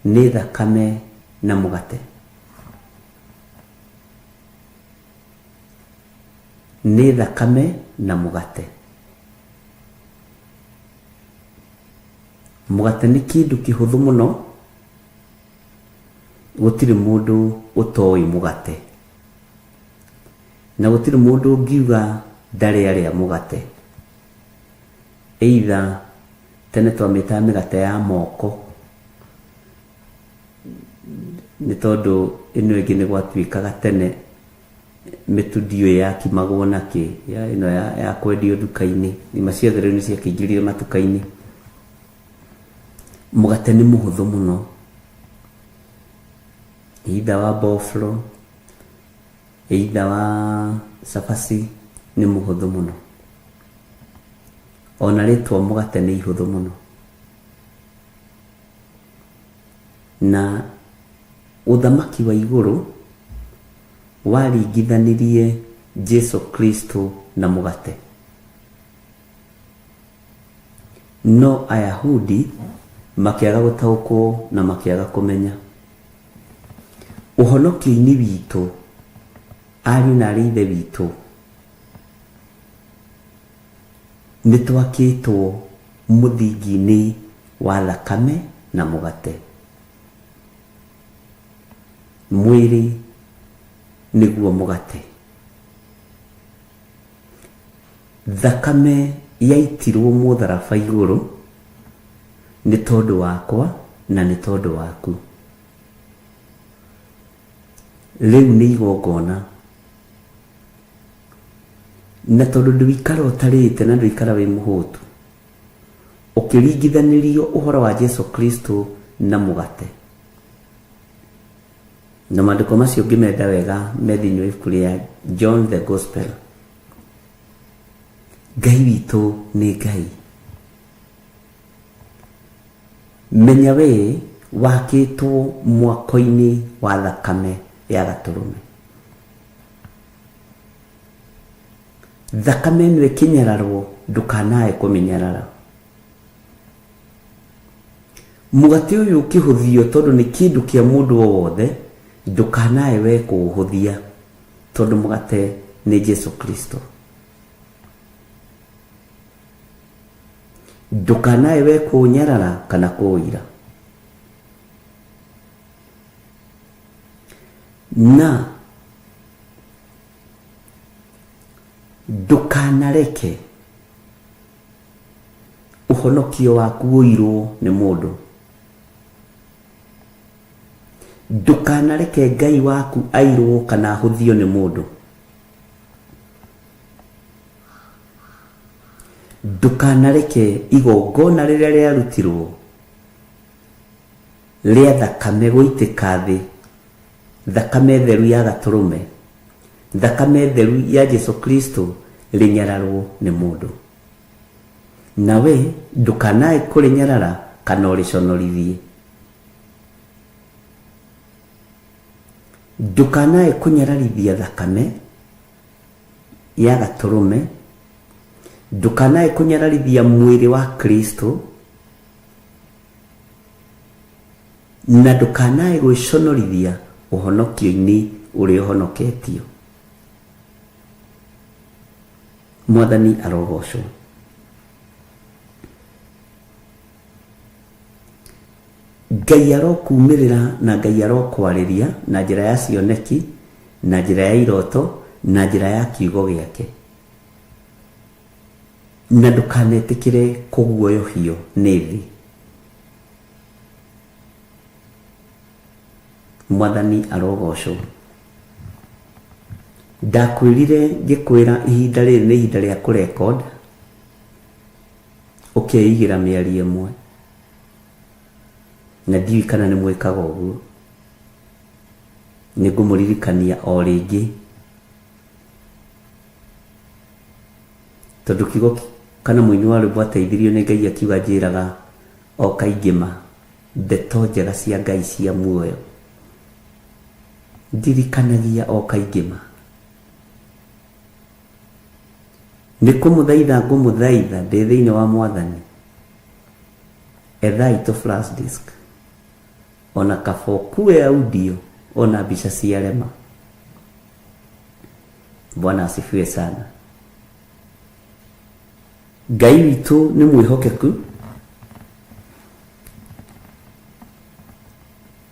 nĩ thakame na mũgate. Nĩ thakame na mũgate. Mũgate nĩ kĩndũ kĩhũthũ mũno, gũtirĩ mũndũ ũtoĩ mũgate, na gũtirĩ mũndũ ũngiuga ndarĩ arĩa mũgate. Either tene twamĩtaga mĩgate ya moko, nĩ tondũ ĩno ĩngĩ nĩ gwatuĩkaga tene mĩtudio yakimagwo nakĩ, ĩno ya kwendio nduka-inĩ, ima ciothe rĩu nĩ ciakĩingĩrire matuka-inĩ. Mũgate nĩ mũhũthũ mũno, either wa boflo, either wa cabaci, nĩ mũhũthũ mũno. Ona rĩtwa mũgate nĩ ihũthũ mũno. Na ũthamaki wa igũrũ waringithanirie Jesu Kristo na mũgate. No Ayahudi makĩaga gũtaũkwo na makĩaga kũmenya. Ũhonokio-inĩ witũ, ariũ na aarĩ a Ithe witũ, nĩ twakĩtwo mũthingi-inĩ wa thakame na mũgate. Mwĩrĩ nĩguo mũgate. Thakame yaitirwo mũtharaba igũrũ nĩ tondũ wakwa na nĩ tondũ waku. Rĩu nĩ igongona, na tondũ ndũikara ũtarĩte na ndũikara wĩ mũhũtu, ũkĩringithanĩrio ũhoro wa Jesu Kristo na mũgate. Na maandĩko macio ngĩmenda wega me thĩinĩ wa ibuku rĩa John the Gospel. Ngai witũ nĩ Ngai. Menya we wakĩtwo mwako-inĩ wa thakame ya gatũrũme. Thakame ĩno ĩkĩnyararwo ndũkanae kũmĩnyarara. Mũgate ũyũ ũkĩhũthio tondũ nĩ kĩndũ kĩa mũndũ o wothe, ndũkanae we kũũhũthia tondũ mũgate nĩ Jesu Kristo. Ndũkanae we kũũnyarara kana kũũira. Na ndũkanareke ũhonokio waku ũirwo nĩ mũndũ. Ndũkanareke Ngai waku airwo kana ahũthio nĩ mũndũ. Ndũkanareke igongona rĩrĩa rĩarutirwo rĩa thakame gũitĩka thĩ, thakame theru ya gatũrũme, thakame theru ya Jesu Kristo rĩnyararwo nĩ mũndũ. nawe ndukanae kuri nyarara kana uriconorithie. Ndukanae kunyararithia thakame ya gaturume, ndukanae kunyararithia mwiri wa Kristo, na ndukanae gwiconorithia uhonokio-ini uri uhonoketio. Mwathani arogocwo. Ngai arokumirira na Ngai arokwariria na njira ya cioneki, na njira ya iroto, na njira ya kiugo giake, na ndukanetikire kuguoyohio ni thi. Mwathani arogocwo. Ndakwirire ngikwira ihinda riri ni ihinda ria kurecord, ukeigira miario imwe, na ndiwi kana ni mwikaga uguo. Ningumuririkania o ringi, tondu kiugo kana muini wa rwimbo ateithirio ni Ngai akiuga njiraga o kaingima ndeto njega cia Ngai cia muoyo. Ndirikanagia o kaingima. Ni kumuthaitha ngumuthaitha ndi thiini wa Mwathani, ethai to flash disk, ona kabokue audio, ona mbica cia rema. Bwana asifiwe sana. Ngai witu ni mwihokeku,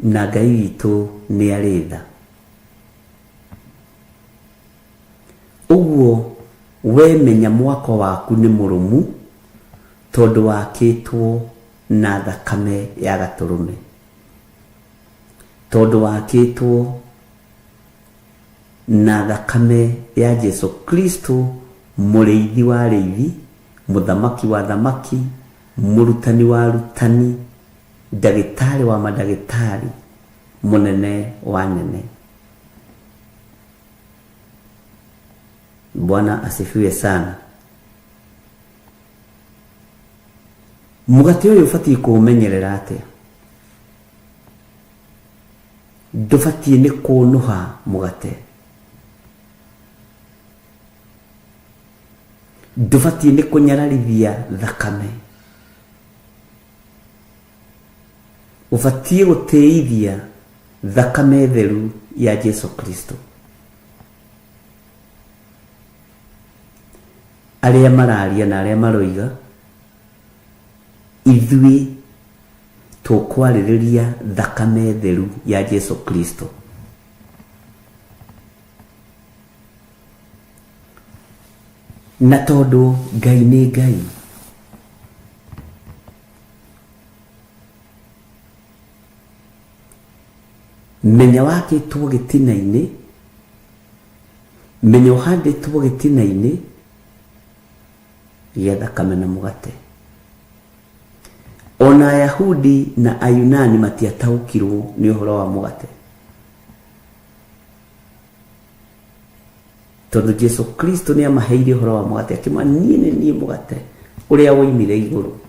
na Ngai witu ni aritha. Uguo we menya mwako waku ni murumu, tondu wakitwo na thakame ya gaturume, tondu wakitwo na thakame ya Jesu Kristo, muriithi wa riithi, muthamaki wa thamaki, murutani wa rutani, ndagitari wa madagitari, munene wa nene. Bwana asifiwe sana. Mugate uyu ufatie kuumenyerera atia? Ndufatie ni kunuha mugate, ndufatie ni kunyararithia thakame, ufatie guteithia thakame theru ya Jesu Kristo. Aria mararia na aria maroiga ithui tukwariria thakame theru ya Jesu Kristo. Na tondu Ngai ni Ngai, menya wakitwo gitina-ini, menya uhanditwo gitina-ini ya thakame na mugate. Ona Ayahudi na Ayunani matiataukirwo ni uhoro wa mugate, tondu Jesu Kristo ni amaheire uhoro wa mugate, akimwa nie mugate uria woimire iguru.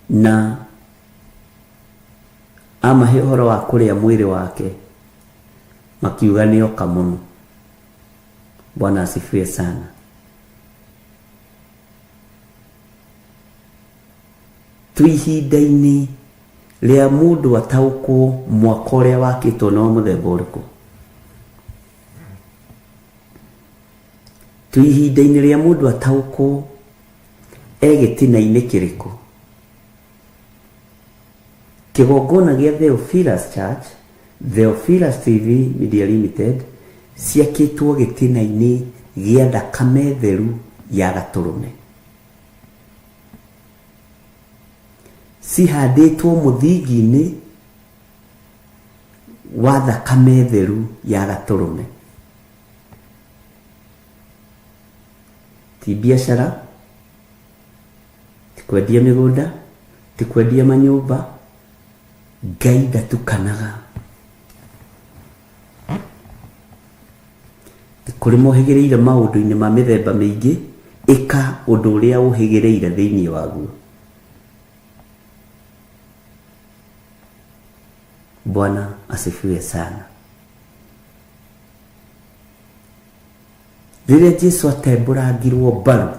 Na amahe uhoro wa kuria mwiri wake, makiuga ni oka muno. Bwana asifiwe sana. Tuihinda-ini ria mundu ataukwo mwaka uria wakitwo no muthemba uriku. Tuihinda-ini ria mundu ataukwo egitina-ini kiriku. Kigongona gia Theophilus Church, Theophilus TV Media Limited, ciakitwo gitina-ini gia thakame theru ya gaturume. Cihanditwo muthingi-ini wa thakame theru ya gaturume. Ti biashara, ti kwendia migunda, ti kwendia manyumba. Ngai ndatukanaga. kuri mohegereire maundu-ini ma mithemba mingi ika undu uria uhegereire thiini waguo. Bwana asifiwe sana. Riria Jesu atembũrangirwo mbaru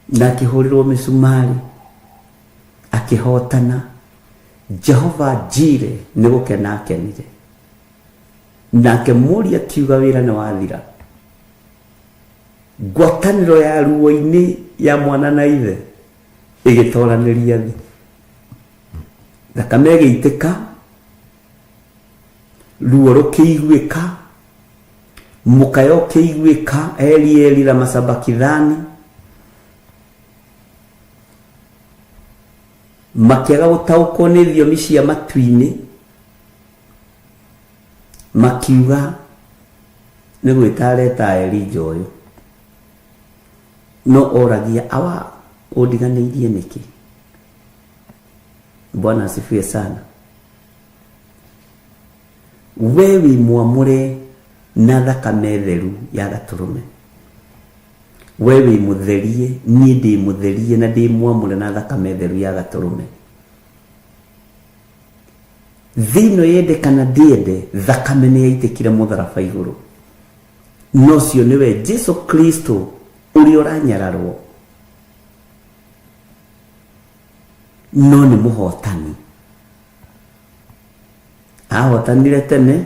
na akihurirwo misumari akihotana, Jehova Jire ni gukena akenire, nake mũria akiuga wĩra nĩ wathira. Ngwatanĩro ya ruo-inĩ ya mwana na ithe ĩgĩtoranĩria thĩ, thakame ĩgĩitĩka, ruo rũkĩiguĩka, mũkaya ũkĩiguĩka, Eli lama sabakithani, makĩaga gũtaũkwo nĩ thiomi cia matu-inĩ, makiuga nĩ gwĩta areta Elija ũyũ, no oragia awa ũndiganĩirie nĩkĩ? Bwana asifiwe sana. We wĩ mwamũre na thakame theru ya Gatũrũme, we wĩ mũtherie, niĩ ndĩ mũtherie na ndĩ mwamũre na thakame theru ya Gatũrũme. Thĩinĩ yende kana ndiende, thakame nĩ yaitĩkire mũtharaba igũrũ, no cio nĩwe Jesu Kristo ũrĩa ũranyararwo, no nĩ mũhotani. Ahotanire tene,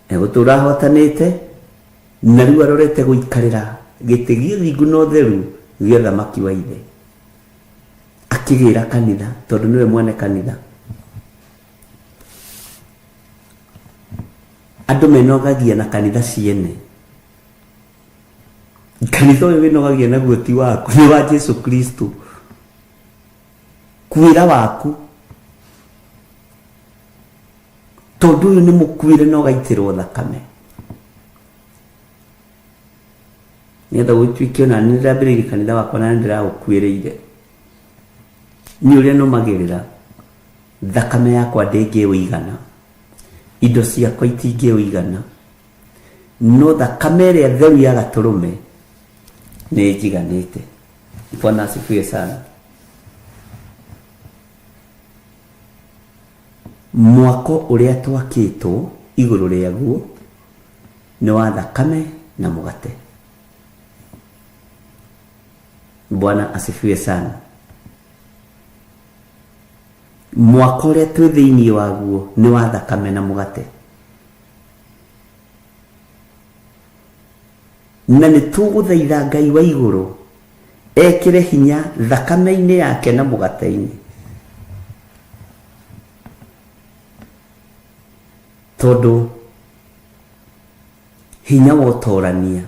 egũtũra ahotanĩte, na rĩu arorete gũikarĩra gĩtĩ gĩa ũthingu na ũtheru gĩa ũthamaki wa ithe, akĩgĩra kanitha tondũ nĩwe mwene kanitha. Andũ menogagia na kanitha ciene, kanitha ũyũ wĩnogagia naguo ti waku, nĩ wa Jesu Kristo. Kuĩra waku, tondũ ũyũ nĩ mũkuĩre na ũgaitĩrwo thakame. Nĩgetha gũtuĩke ona nĩ ndĩrambĩrĩirie kanitha wakwa na nĩ ndĩraũkuĩrĩire, nĩ ũrĩa nũmagĩrĩra, thakame yakwa ndĩngĩũigana, indo ciakwa itingĩũigana, no thakame ĩrĩa theru ya Gatũrũme nĩ njiganĩte. Bwana asifiwe sana. Mwako ũrĩa twakĩtwo igũrũ rĩaguo nĩ wa thakame na mũgate. Bwana asifiwe sana. Mwako ũrĩa twĩ thĩinĩ waguo nĩ wa thakame na mũgate, na nĩ tũgũthaitha Ngai wa igũrũ ekĩre hinya thakame-inĩ yake na mũgate-inĩ, tondũ hinya wa ũtorania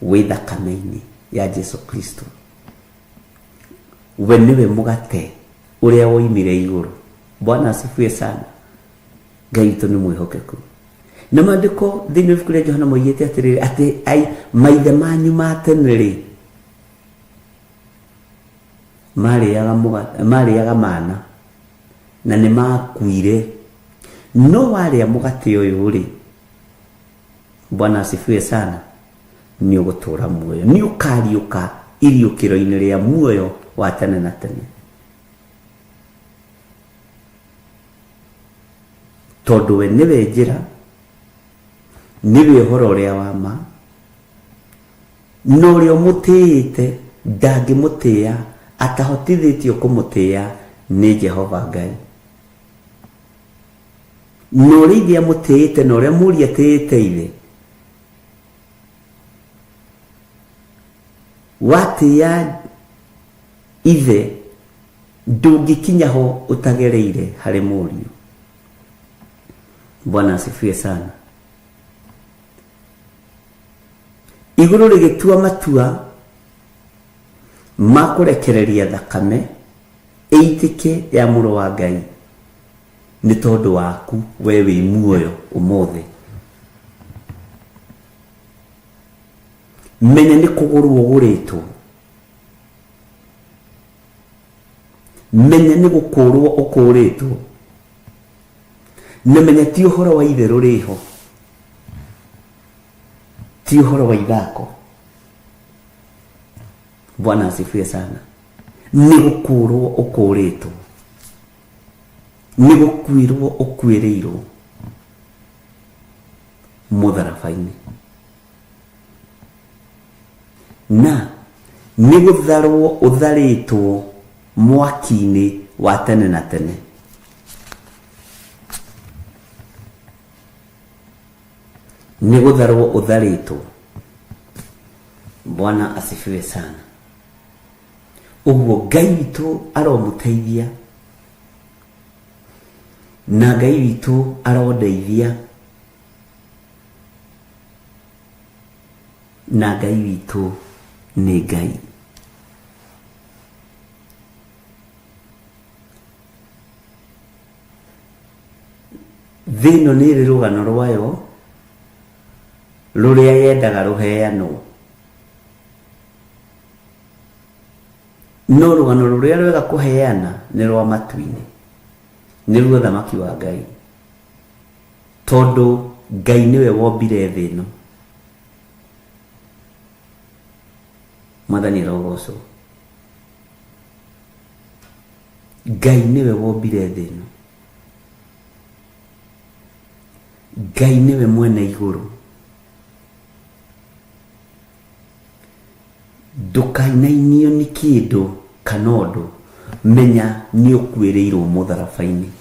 wĩ thakame-inĩ ya Jesu Kristo. We nĩwe mũgate ũrĩa woimire igũrũ. Bwana asifiwe sana. Ngai witũ nĩ mwĩhokeku. Na maandĩko thĩinĩ wa ibuku rĩa Johana moigĩte atĩrĩrĩ, atĩ maithe manyu ma tene rĩ, marĩaga mana na nĩ makuire, no warĩa mũgate ũyũ rĩ, Bwana asifiwe sana, nĩ ũgũtũra muoyo, nĩ ũkariũka iriũkĩro-inĩ rĩa muoyo wa tene na tene. Tondũ we nĩwe njĩra, nĩwe ũhoro ũrĩa wa ma, no ũrĩa ũmũtĩĩte ndangĩmũtĩĩa, atahotithĩtio kũmũtĩĩa nĩ Jehova Ngai. No ũrĩa ithe amũtĩĩte na ũrĩa mũriũ atĩĩte ithe, watĩĩa ithe ndũngĩkinya ho ũtagereire harĩ mũriũ. Bwana asifiwe sana. Igũrũ rĩgĩtua matua ma kũrekereria thakame ĩitĩke ya mũrũ wa Ngai, nĩ tondũ waku we wĩ muoyo ũmũthĩ. Menya nĩ kũgũrwo ũgũrĩtwo, menya nĩ gũkũrwo ũkũrĩtwo, na menya ti ũhoro wa itherũ rĩho, ti uhoro wa ithako. Bwana asifiwe sana. Ni gukurwo ukuritwo, ni gukwirwo ukwirirwo mutharabaini, na ni gutharwo utharitwo mwaki-ini wa tene na tene. Ni gutharwo utharitwo. Bwana asifiwe sana. Uguo Ngai witu aromuteithia, na Ngai witu arondeithia, na Ngai witu ni Ngai. Thino ni rugano rwayo ruria yendaga ruheanwo, no rugano ruria rwega kuheana ni rwa matu-ini, ni ruo thamaki wa Ngai, tondu Ngai niwe wombire thi ino. Mwathani rogocwo. Ngai niwe wombire thi ino. Ngai niwe mwene iguru. Ndukainainio ni kindu kana undu, menya ni ukwirirwo mutharabaini.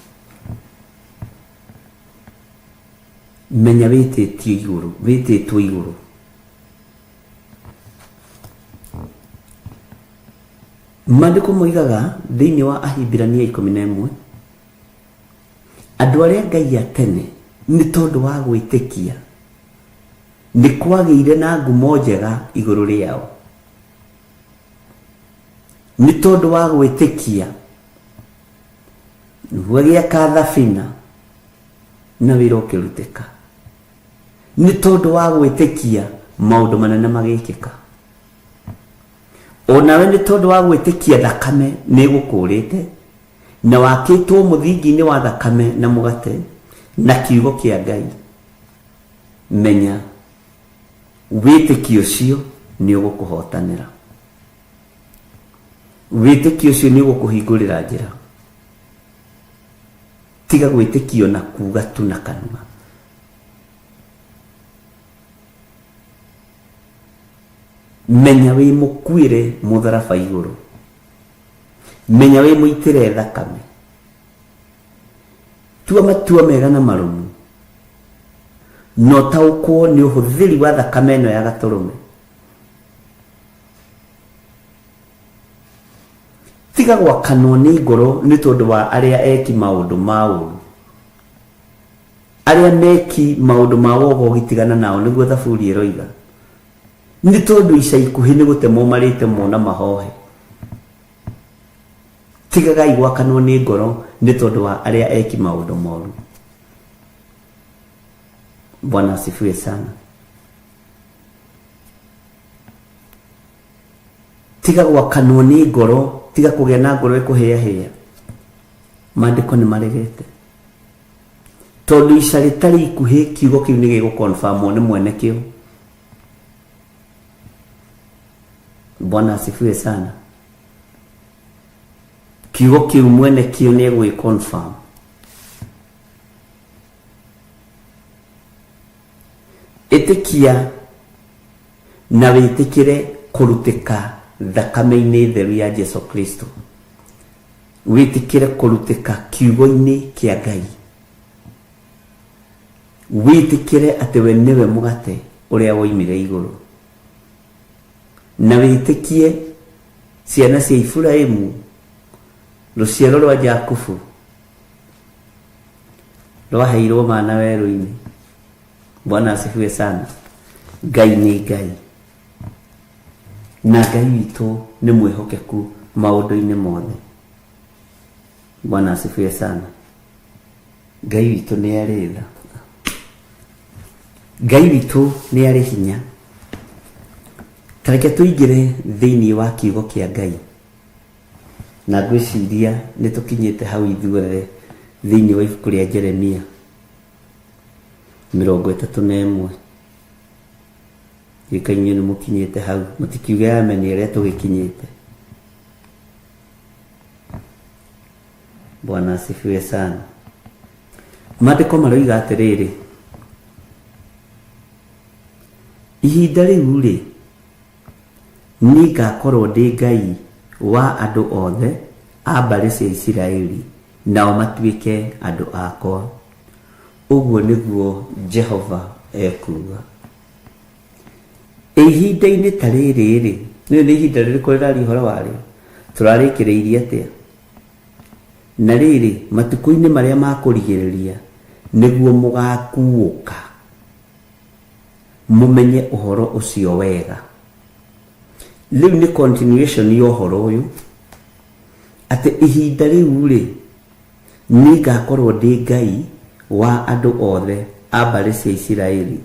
Menya wititio iguru, wititwo iguru. Maandiko moigaga thiini wa Ahibirania 11, andu aria Ngai atene ni tondu wa gwitikia ni kwagire na ngumo njega iguru riao, ni tondu wa gwitikia gwagiaka thabina na wira ukirutika, ni tondu wa gwitikia maundu manene magikika. Onawe ni tondu wa gwitikia thakame ni gukurite na wakitwo muthingi-ini wa thakame na mugate na kiugo kia Ngai. Menya witikio ucio ni ugukuhotanira, witikio ucio ni ugukuhingurira njira. Tiga gwitikio na kuga tu na kanua. Menya wi mukwire mutharaba iguru, menya wi muitire thakame. Tua matua mega na marumu, no taukwo ni uhuthiri wa thakame ino ya gaturume. Tiga gwakanwo ni ngoro ni tondu wa aria eki maundu ma uru, aria meki maundu ma wogo gitigana nao niguo thaburi iroiga. Ni tondu ica ikuhi ni gutemwo marite mona mahohe. Tiga gai gwakanwo ni ngoro ni tondu wa aria eki maundu moru. Bwana asifiwe sana. Tiga gwakanwo ni ngoro, tiga kugia na ngoro ikuhia. Maandiko ni maregete. Tondu ica ritari ikuhi kiugo kiu ni gigukonfirmwo ni mwene kio. Bwana asifiwe sana. Kiugo kiu mwene kio ni guikonfirm. Itikia na witikire kurutika thakame-ini theru ya Jesu Kristo. Witikire kurutika kiugo-ini kia Ngai. Witikire ati we niwe mugate uria woimire iguru. Na witikie ciana cia Iburaimu, ruciaro rwa Jakubu rwaheirwo mana weru-ini. Bwana asifiwe sana. Ngai ni Ngai, na Ngai witu ni mwihokeku maundu-ini mothe. Bwana asifiwe sana. Ngai witu ni ari tha, Ngai witu ni ari hinya. Tareke tuigire thiini wa kiugo kia Ngai, na ngwiciria ni tukinyite hau ithuothe thiini wa ibuku ria Jeremia 31. Gikainyo ni mukinyete hau mutikiuge amen iria tugikinyete. Bwana asifiwe sana. Maandiko maroiga atiriri, ihinda riu ri ni ngakorwo ndi Ngai wa andu othe a mbari cia Isiraeli, nao matuike andu akwa. Uguo niguo Jehova ekuga. Ihinda-inĩ ta rĩrĩ rĩ, nĩ ihinda rĩrĩkũ rĩrari ũhoro warĩo? Tũrarĩkĩrĩirie atĩa? Na rĩrĩ, matukũ-inĩ marĩa makũrigĩrĩria nĩguo mũgakuũka, mumenye ũhoro ũcio wega. Rĩu nĩ continuation ya ũhoro ũyũ, atĩ ihinda rĩu rĩ nĩ ngakorwo ndĩ Ngai wa andũ othe a mbari cia Isiraeli,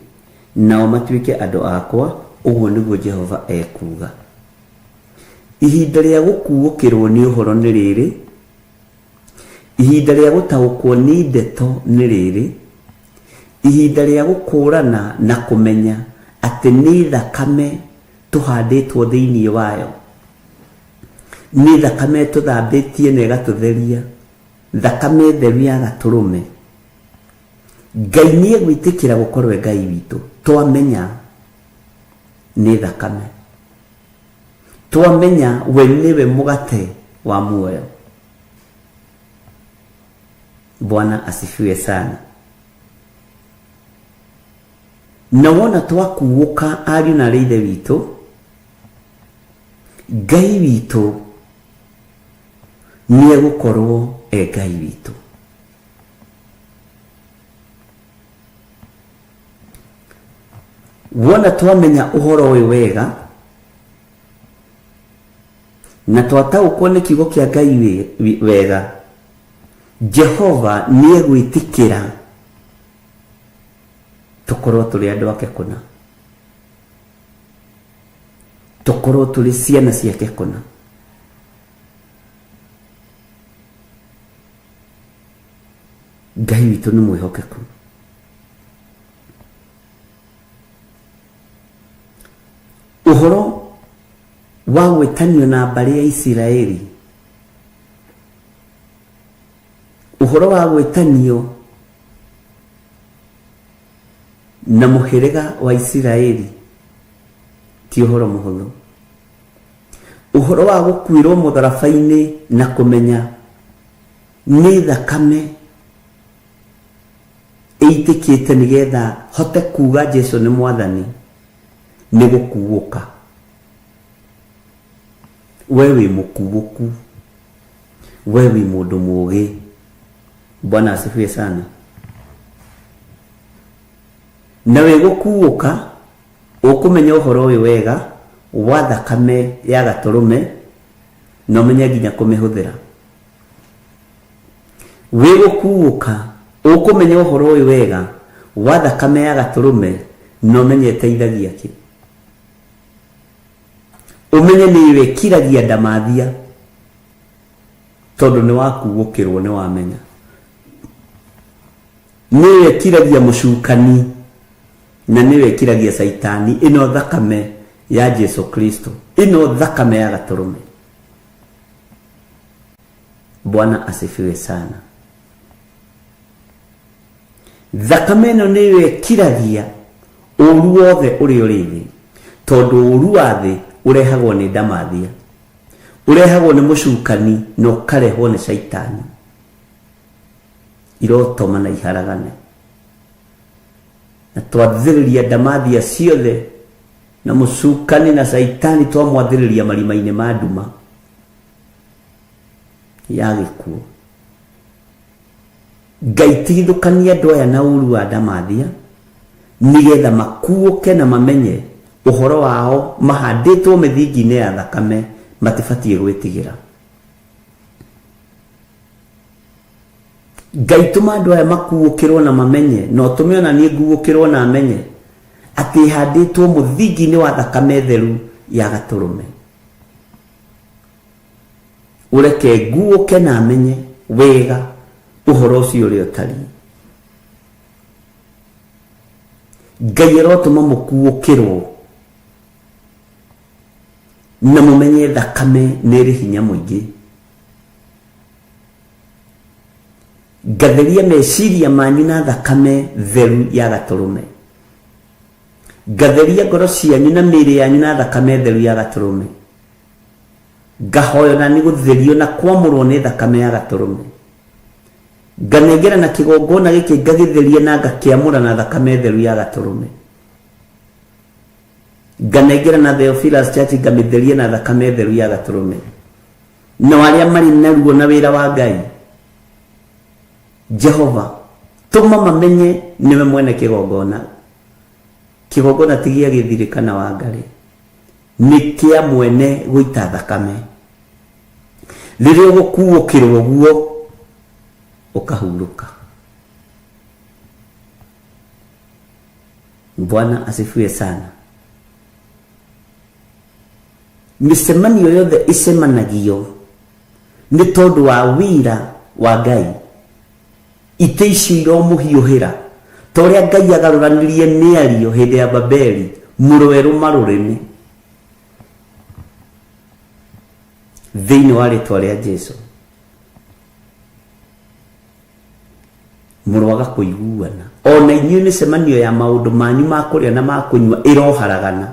nao matuike andũ akwa. Uguo niguo Jehova ekuga. Ihinda rĩa gũkuũkĩrwo nĩ ũhoro nĩ rĩrĩ, ihinda rĩa gũtaũkwo nĩ ndeto nĩ rĩrĩ, ihinda rĩa gũkũrana na kũmenya atĩ nĩ thakame tũhandĩtwo thĩinĩ wayo, nĩ thakame tũthambĩtie na ĩgatũtheria, thakame theru ya gatũrũme. Ngai nĩ egwĩtĩkĩra gũkorwo Ngai witũ twamenya nĩ thakame, twamenya we nĩwe mũgate wa muoyo. Bwana asifiwe sana. Na wona twakuũka ariũ na aarĩ a Ithe witũ, Ngai witũ nĩ egũkorwo Ngai witũ. Wona twamenya ũhoro ũyũ wega na twataũkwo nĩ kiugo kĩa Ngai wega, Jehova nĩ egwĩtĩkĩra tukorwo tũrĩ andũ ake kũna, tukorwo tũrĩ ciana ciake kũna. Ngai witũ nĩ mwĩhokeku. Ũhoro wa gwĩtanio na mbari ya Isiraeli, ũhoro wa gwĩtanio na mũhĩrĩga wa Isiraeli ti ũhoro mũhũthũ. Ũhoro wa gũkuĩrwo mũtharaba-inĩ na kũmenya nĩ thakame ĩitĩkĩte nĩgetha hote kuga Jesũ nĩ mwathani, nĩ gũkuũka. We wĩ mũkuũku, we wĩ mũndũ mũũgĩ. Bwana asifiwe sana. Na we gũkuũka ũkũmenya ũhoro ũyũ wega wa thakame ya gatũrũme na ũmenye nginya kũmĩhũthĩra. We gũkuũka ũkũmenya ũhoro ũyũ wega wa thakame ya gatũrũme na ũmenye ĩteithagia kĩ. Umenye nĩ wĩkiragia ndamathia tondũ nĩ wakuũkĩrwo, nĩ wamenya. Nĩ wĩkiragia mũcukani na nĩ wĩkiragia Saitani ĩno thakame ya Jesu Kristo, ĩno thakame ya gatũrũme. Bwana asifiwe sana. Thakame ĩno nĩ wĩkiragia ũru wothe ũrĩa ũrĩ thĩ, tondũ ũru wa thĩ urehagwo nĩ ndamathia, urehagwo nĩ mũcukani na ũkarehwo nĩ Saitani, irotoma na iharagane. Na twathĩrĩria ndamathia ciothe na mũcukani na Saitani, twamwathĩrĩria marima-inĩ ma nduma ya gĩkuũ. Ngai tigithũkania andũ aya na ũru wa ndamathia nĩgetha makuũke na mamenye ũhoro wao mahandĩtwo mĩthingi-inĩ ya thakame, matibatiĩ gwĩtigĩra. Ngai tũma andũ aya makuũkĩrwo na mamenye, no tũme ona niĩ nguũkĩrwo na amenye atĩ handĩtwo mũthingi-inĩ wa thakame theru ya gatũrũme. Ũreke nguũke na amenye wega ũhoro ũcio ũrĩa ũtariĩ. Ngai arotũma mũkuũkĩrwo na mumenye thakame nĩrĩ hinya mũingĩ. Ngatheria meciria manyu na thakame theru ya Gatũrũme. Ngatheria ngoro cianyu na mĩĩrĩ yanyu na thakame theru ya Gatũrũme. Ngahoyo na nĩgũtherio na kwamũrwo nĩ thakame ya Gatũrũme. Nganengera na kĩgongona gĩkĩ ngagĩtheria na ngakĩamũra na thakame theru ya Gatũrũme. Nganengera na Theophilus Church ngamĩtheria na thakame theru ya Gatũrũme. Na arĩa marĩ naruo na wĩra wa Ngai, Jehova tũma mamenye nĩwe mwene kĩgongona. Kĩgongona ti gĩa gĩthirikana wa Ngai, nĩ kĩa mwene gũita thakame. Rĩrĩa ũgũkuũkĩrwo guo ukahurũka. Bwana asifiwe sana. Mĩcemanio yothe icemanagio nĩ tondũ wa wĩra wa Ngai. Ite icio iromũhiũhĩra ta ũrĩa Ngai agarũranirie mĩario hĩndĩ ya Babeli, mũrũwerũ marũrĩmĩ, thĩinĩ wa rĩtwa rĩa Jesũ. Mũrwaga kũiguana. Ona inyuĩ mĩcemanio ya maũndũ manyu ma kũrĩa na ma kũnyua ĩroharagana.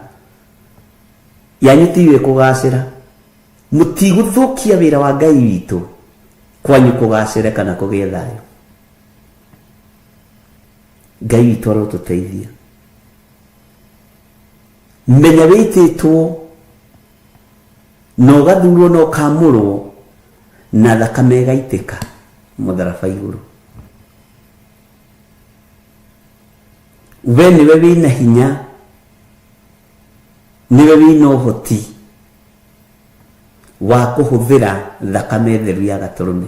Yanyu tiwe kũgacĩra. Mũtigũthũkia wĩra wa Ngai witũ kwanyu kũgacĩre kana kũgĩa thayũ. Ngai witũ arotũteithia. Menya wĩtĩtwo na ũgathurwo na ũkamũrwo na thakame ĩgaitĩka mũtharaba igũrũ. We niwe wĩna hinya, niwe wĩna ũhoti wa kũhũthĩra thakame theru ya Gatũrũme.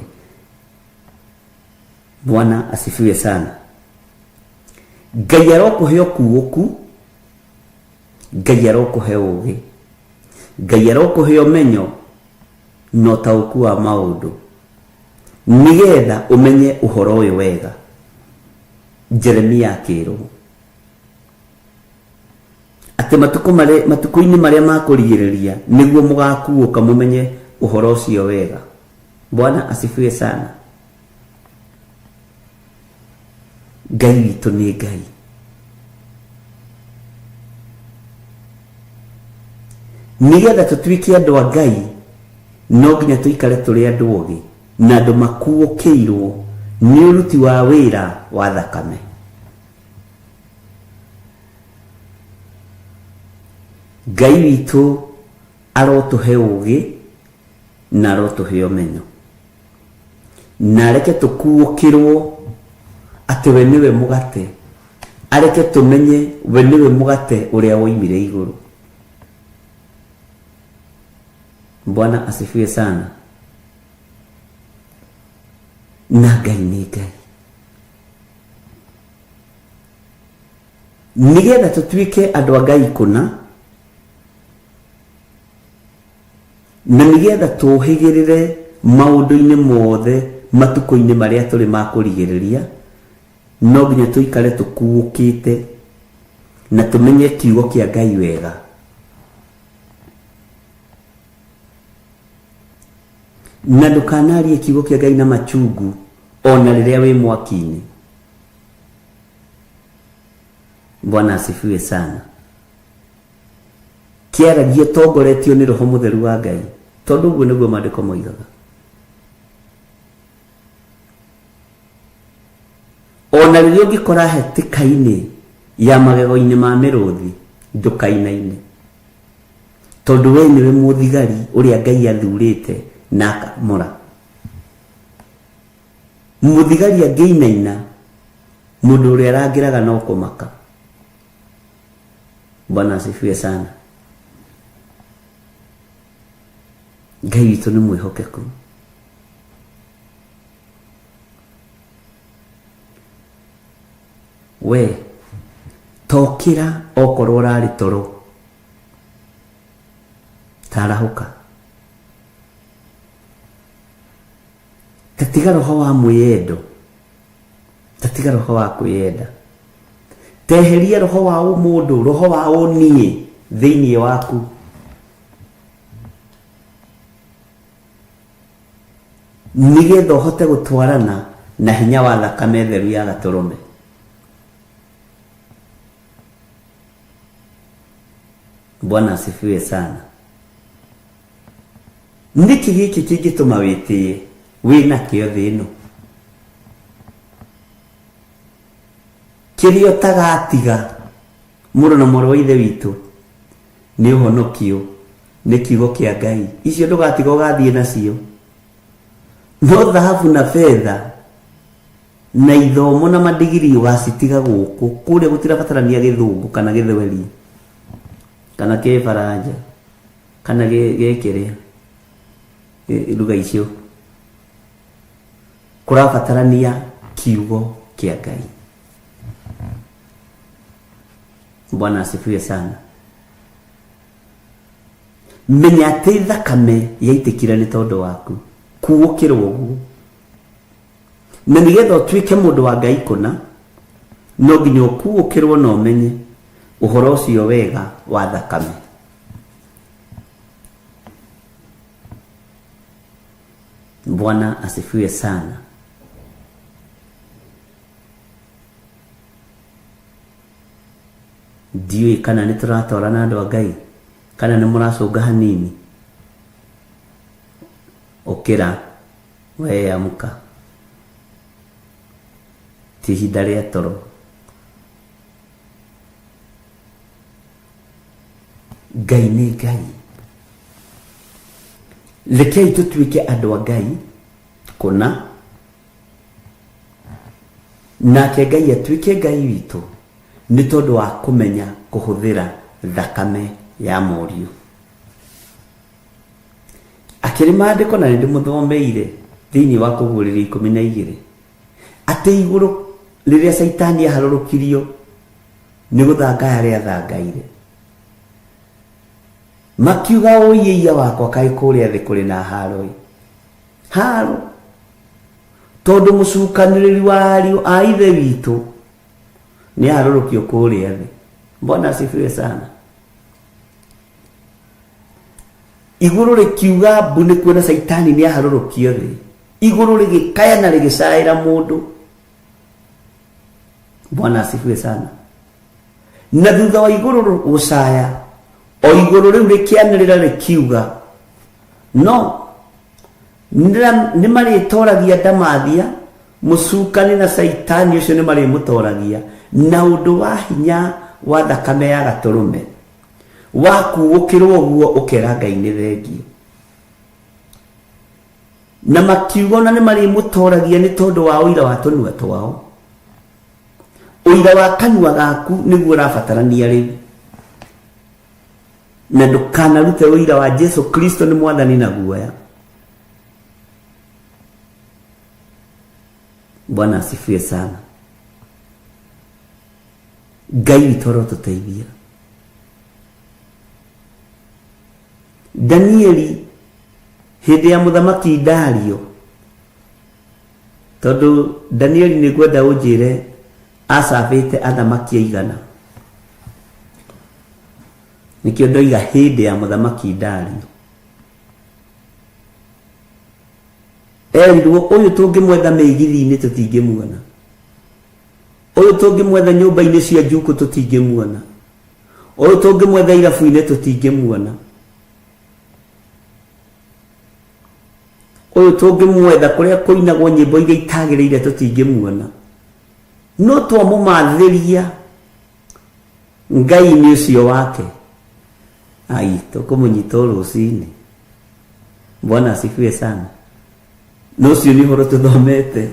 Bwana asifiwe sana. Ngai arokũhe ũkuũku, Ngai arokũhe ũũgĩ, Ngai arokũhe ũmenyo na ũtaũku wa maũndũ, nĩgetha ũmenye ũhoro ũyũ wega. Jeremia akĩrwo atĩ matukũ-inĩ marĩa makũrigĩrĩria nĩguo mũgakuũka mũmenye ũhoro ũcio wega. Bwana asifiwe sana. Ngai witũ nĩ Ngai. Nĩgetha tũtuĩke andũ a Ngai, no nginya tũikare tũrĩ andũ ogĩ na andũ makuũkĩirwo nĩ ũruti wa wĩra wa thakame. Ngai witũ arotũhe ũgĩ na arotũhe ũmenyo, na areke tũkuũkĩrwo atĩ we nĩwe mũgate, areke tũmenye we nĩwe mũgate ũrĩa woimire igũrũ. Bwana asifiwe sana. Na Ngai nĩ Ngai. Nĩgetha tũtuĩke andũ a Ngai kũna, na nĩgetha tũhĩgĩrĩre maũndũ-inĩ mothe matukũ-inĩ marĩa tũrĩ ma kũrigĩrĩria, no nginya tũikare tũkuũkĩte na tũmenye kiugo kĩa Ngai wega. Na ndũkanarie kiugo kĩa Ngai na machungu ona rĩrĩa wĩ mwaki-inĩ. Bwana asifiwe sana. Kĩaragie tongoretio nĩ Roho Mũtheru wa Ngai, tondũ ũguo nĩguo maandĩko moigaga. Ona rĩrĩa ũngĩkora hatĩka-inĩ ya magego-inĩ ma mĩrũthi, ndũkainaine, tondũ we nĩwe mũthigari ũrĩa Ngai athurĩte na akamũra. Mũthigari angĩinaina, mũndũ ũrĩa arangĩraga no kũmaka. Bwana asifiwe sana. Ngai witũ nĩ mwĩhokeku. We tokĩra okorwo ũrarĩ toro, tarahũka. Tatiga roho wa mwĩyendo, tatiga roho wa kwĩyenda, teheria roho wa ũmũndũ, roho wa ũniĩ thĩinĩ waku. nigetha hote gutwarana na hinya wa thakame theru ya Gatũrũme. Bwana asifiwe sana. Niki giki kingituma witie wina kio thi ino kirio tagatiga muro na moro ithe witu ni uhonokio ni kiugo kia Ngai. Icio ndugatiga ugathie nacio. No thahabu na fedha na ithomo na madigiri ugacitiga guku kuria gutirabatarania githungu kana githweri kana kĩbaranja kana gĩkĩrĩa lugha icio. Kurabatarania kiugo kia Ngai. Bwana asifiwe sana. Menya atĩ thakame yaitikira ni tondu waku kuukirwo uguo na nigetha utuike mundu wa Ngai kuna no nginya ukuukirwo no menye uhoro ucio wega wa thakame. Bwana asifiwe sana. Ndiyo kana ni turatorana andu a Ngai kana ni muracunga hanini. Okira we amuka ti ihinda rĩa toro. Ngai nĩ Ngai. Rekei tutuike andu a Ngai kuna nake Ngai atuike Ngai witu ni tondu wa kumenya kuhuthira thakame ya morio. Akiri maandiko na ndi muthomeire thiini wa Kũguũrĩrio 12 ati iguru riria Saitani aharurukirio ni guthanga aria thangaire makiuga oiya wakwa kai kuria thi kuri na haroi haro tondu mucukaniriri wario a ithe witu ni harurukio kuria thi. Bwana asifiwe sana. Iguru rikiuga mbune kuona Saitani ni aharurukio thi, iguru rigikaya na rigicaira mundu. Bwana asifiwe sana. Na thutha wa iguru gucaya o iguru riu rikianirira rikiuga no ni maritoragia ndamathia mucukani na Saitani ucio ni marimutoragia na undu wa hinya wa thakame ya Gatũrũme wakuukirwo guo ukera Ngai ni thengio na makiugo na ni marimutoragia ni tondu wa uira wa tunua twao. Uira wa kanua gaku niguo rabatarania riu na ndukanarute uira wa Jesu Kristo ni mwathani na guoya. Bwana asifiwe sana. Ngai witoro tuteithia. Danieli hindi ya muthamaki Dario tondu Danieli ni gwenda unjire acabite athamaki aigana nikio ndoiga hindi ya muthamaki Dario erirwo uyu tungimwetha meigithini tutingimuona, uyu tungimwetha nyumba-ini cia njuku tutingimuona, uyu tungimwetha irabu-ini tutingimuona, uyu tungimwetha kuria kuinagwo nyimbo iria itagiriire tutingimuona. No twamumathiria Ngai ni ucio wake ai tukumunyita rucini. Bwana asifiwe sana. No cio ni horo tuthomete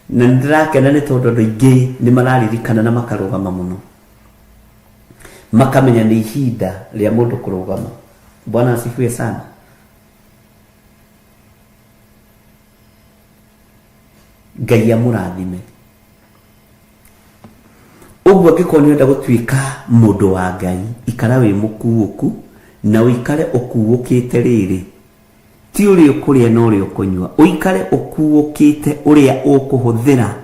na ndirakena ni tondu andu aingi ni mararirikana na makarugama muno makamenya ni ihinda ria mundu kurugama. Bwana asifiwe sana. Ngai amurathime. Uguo ngikoni nda gutuika mundu wa Ngai ikara wi mukuuku na uikare ukuukite riri ti uri ukuria no uri ukunywa, uikare ukuukite uria ukuhuthira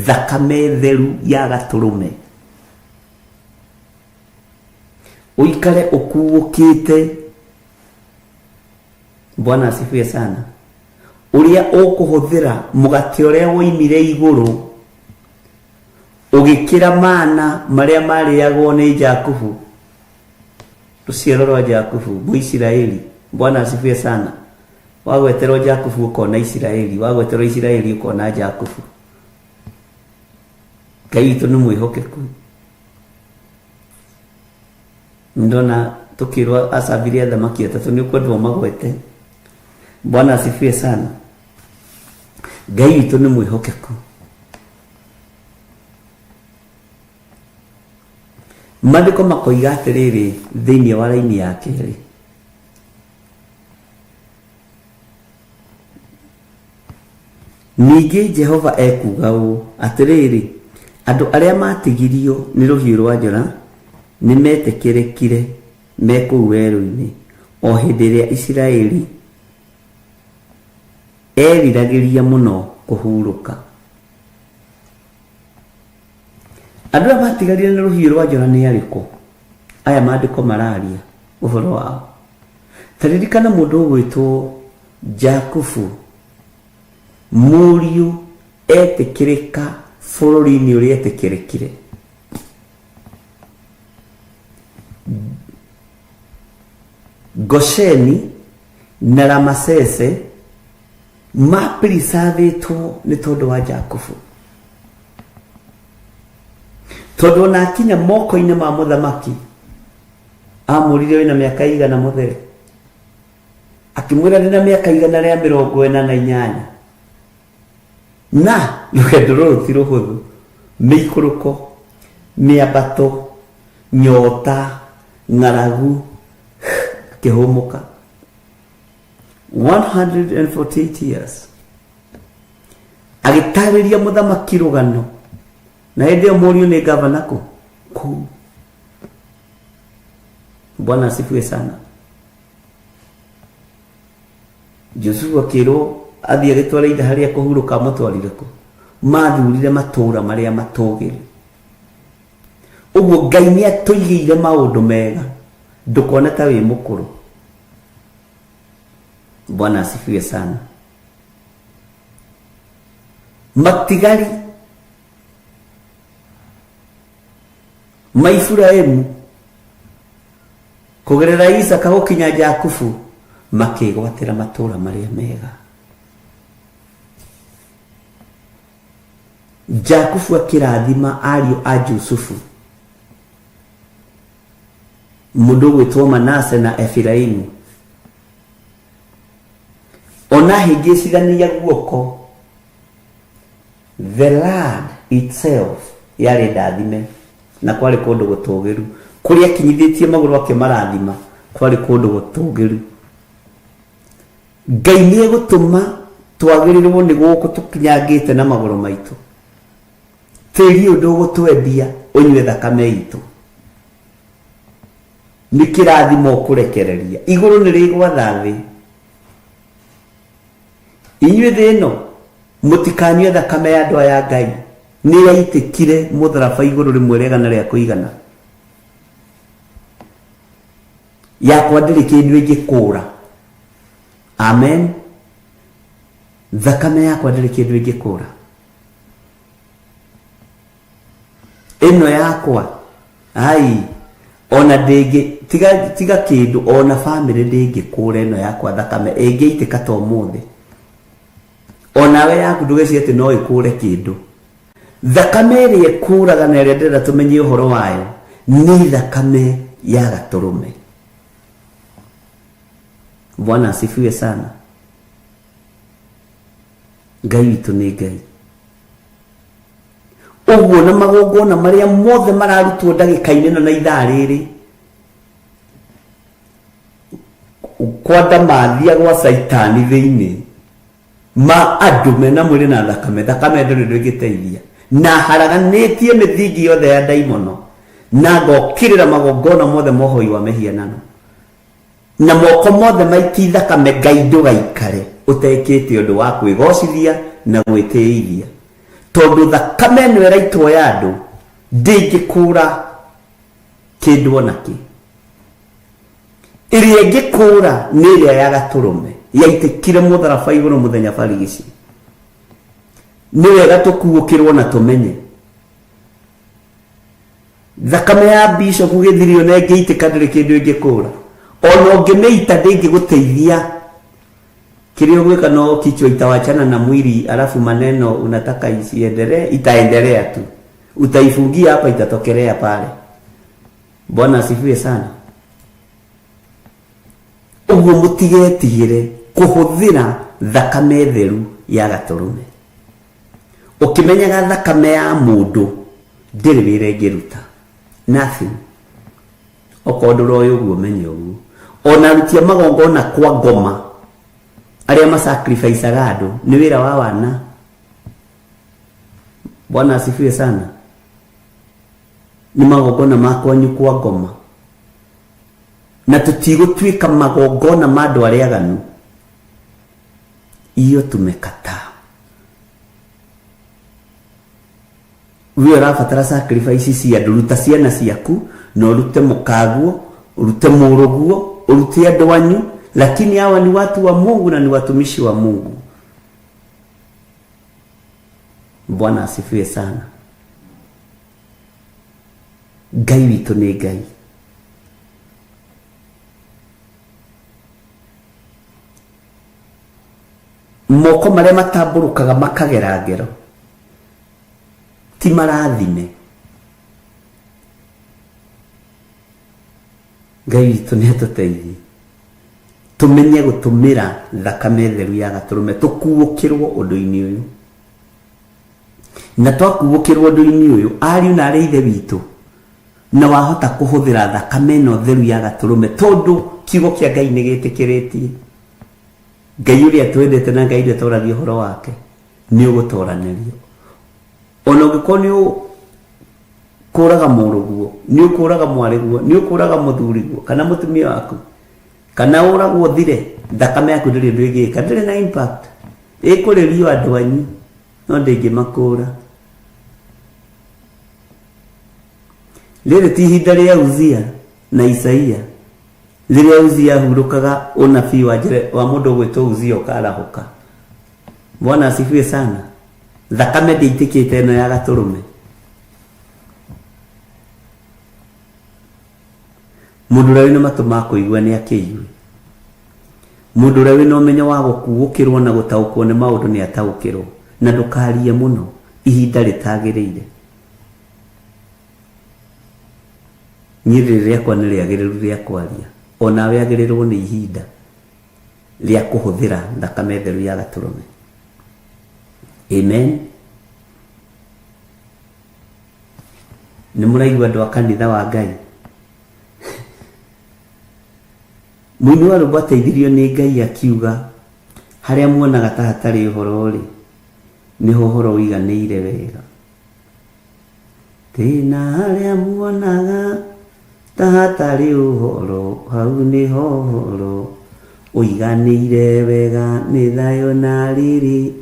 thakame theru ya Gatũrũme, uikare ukuukite. Bwana asifiwe sana. uria ukuhuthira mugate uria woimire iguru ugikira mana maria mariagwo ni Jakubu, ruciaro rwa Jakubu, Muisiraeli. Bwana asifiwe sana. Wagweterwo Jakubu ukona Isiraeli, wagweterwo Isiraeli ukona Jakubu. Ngai witũ nĩ mwĩhokeku. Ndona tukirwa asabiria thamaki atatu nĩ kwendwo magwete. Bwana asifiwe sana. Ngai witũ nĩ mwĩhokeku. Maandĩko makoiga atĩrĩrĩ thĩinĩ wa raini ya kerĩ, ningĩ Jehova ekuga ũũ atĩrĩrĩ, andũ arĩa matigirio nĩ rũhiũ rwa njora nĩ metĩkĩrĩkire me kũu werũ-inĩ o hĩndĩ ĩrĩa Isiraeli eriragĩria mũno kũhurũka. Andũ arĩa matigarire nĩ rũhiũ rwa njora nĩ arĩkũ? Aya maandĩko mararia ũhoro wao. Taririkana mũndũ ũgwĩtwo Jakubu, mũriũ etĩkĩrĩka bũrũri-inĩ ũrĩa etĩkĩrĩkire. Gosheni na Ramasese mapirisavĩtwo nĩ tondũ wa Jakubu, tondũ ona akinya moko-inĩ ma mũthamaki amũrire wĩna mĩaka igana mũthere, akĩmwĩra ndĩna mĩaka igana rĩa 48 na rũgendo rũrũ ti rũhũthũ, mĩikũrũko, mĩambato, nyota, ng'aragu, kĩhũmũka. 148 years agĩtarĩria mũthamaki rũgano, na hĩndĩ ĩyo mũriũ nĩ gavana kũu. Bwana asifiwe sana. Joshua akĩrwo athiĩ agĩtwara ithe harĩa kũhurũka, amũtwarire kũ? Mathurire matũũra marĩa matũũgĩru. Ũguo Ngai nĩ atũigĩire maũndũ mega, ndũkone ta wĩ mũkũrũ. Bwana asifiwe sana. Matigari ma Ifuraĩmu kũgerera Isaka gũkinya Jakubu makĩgwatĩra matũũra marĩa mega. Jakubu akĩrathima ariũ a Jusufu, mũndũ gwĩtwo Manase na Efiraimu. Ona hĩngĩcithania guoko, the land itself yarĩ ndathime, na kwarĩ kũndũ gũtũũgĩru. Kũrĩa akinyithĩtie magũrũ akĩmarathima kwarĩ kũndũ gũtũũgĩru. Ngai nĩ egũtũma twagĩrĩrwo nĩ gũkũ tũkinyangĩte na magũrũ maitũ. Tĩri ũndũ gũtwendia ũnyue thakame itũ. Nĩ kĩrathimo kũrekereria. Igũrũ nĩ rĩgwatha thĩ. Inyuĩ thĩ ĩno mũtikanyue thakame ya andũ aya Ngai. Nĩ yaitĩkire mũtharaba igũrũ rĩmwe rĩagana rĩa kũigana. Yakwa ndĩrĩ kĩndũ ĩngĩkũra. Amen. Thakame yakwa ndĩrĩ kĩndũ ĩngĩkũra. Ĩno yakwa, ai, ona ndĩngĩ tiga kĩndũ, ona family ndĩngĩkũra ĩno yakwa thakame ĩngĩitĩka ta ũmũthĩ. Onawe yaku ndũgecirie atĩ no ĩkũre kĩndũ. Thakame ĩrĩa ĩkũraga na ĩrĩa ndĩrenda tũmenye ũhoro wayo nĩ thakame ya gatũrũme. Bwana asifiwe sana. Ngai witũ nĩ Ngai. Ũguo na magongona marĩa mothe mararutwo ndagĩka-inĩ na ithaa rĩrĩ, kwanda mathia gwa Saitani thĩinĩ ma andũ mena mwĩrĩ na thakame ndũrĩ ndũ ĩngĩteithia, na haraganĩtie mĩthingi yothe ya ndaimono, na ngokĩrĩra magongona mothe mohoi wa mĩhianano, na moko mothe maiti thakame. Ngai ndũgaikare ũtekĩte ũndũ wa kwĩgocithia na gwĩtĩithia, tondũ thakame ĩno ĩraitwo ya andũ ndĩngĩkũra kĩndũ ona kĩ. Ĩrĩa ĩngĩkũra nĩ ĩrĩa ya gatũrũme yaitikire mutharaba iguru muthenya barigici ni wega tukuukirwo na tumenye thakame ya bishop githirio na ngeitika ndiri kindu ingikura ona ungimeita ndingiguteithia kirio gwika no kichwa itawachana na mwili alafu maneno unataka isiendelee itaendelea tu utaifungia hapa itatokelea pale. Bwana asifiwe sana. Uguo mutigetigire kuhuthira thakame theru ya gaturume. Ukimenyaga thakame ya mundu ndiri wire ngiruta nothing. Okondoro uyu uguo menye uguo. Ona rutia magongona kwa ngoma aria ma sacrifice agado ni wira wa wana. Bwana asifiwe sana. Ni magongona makwanyu kwa ngoma na tutigutwika magongona madu ariaganu iyo tumekataa. Wewe rafatara sacrifice cia nduruta ciana ciaku no rute mukaguo urute muruguo urute andu wanyu, lakini hawa ni watu wa Mungu na ni watumishi wa Mungu. Bwana asifiwe sana. Ngai witu ni Ngai. Moko maria matamburukaga makagera ngero ti marathime. Ngai witu ni atuteithie tumenye gutumira thakame theru ya gaturume tukuukirwo undu-ini uyu na twakuukirwo undu-ini uyu ari na ari ithe witu na wahota kuhuthira thakame no theru ya gaturume tondu kiugo kia Ngai ni gitikiritie. Ngai uria twendete na Ngai uria turathio horo wake ni ugutoranirio. Ona ungikoni kuraga muruguo ni ukuraga mwariguo ni ukuraga muthuriguo kana mutumia waku kana uragwo thire thakame yaku ndiri ndwigika ndiri na impact ikuririo andu anyu no ndingimakura. Lere ti ihinda ria Uzia na Isaia liria Uzia hurukaga unabii wa mundu gwitwo Uzia ukarahuka. Bwana asifiwe sana. Thakame ndiitikite no ya gaturume. Mundu rawi no matuma kuigua ni akiigwe. Mundu rawi no menyo wa gukuukirwo na gutaukwo ni maundu ni ataukirwo na ndukarie muno ihinda ritagirire. Nyiri riakwa ni riagiriru ria kwaria ona we agirirwo ni ihinda ria kuhuthira thakame theru ya gaturume. Amen. Ni muraigua andu a kanitha wa Ngai. Mwini wa rwimbo ateithirio ni Ngai akiuga haria muonaga ta hatari uhoro ri niho uhoro wiganĩire wega. Tena haria muonaga ta hatari uhoro hau niho uhoro uiganĩire wega ni thayo na riri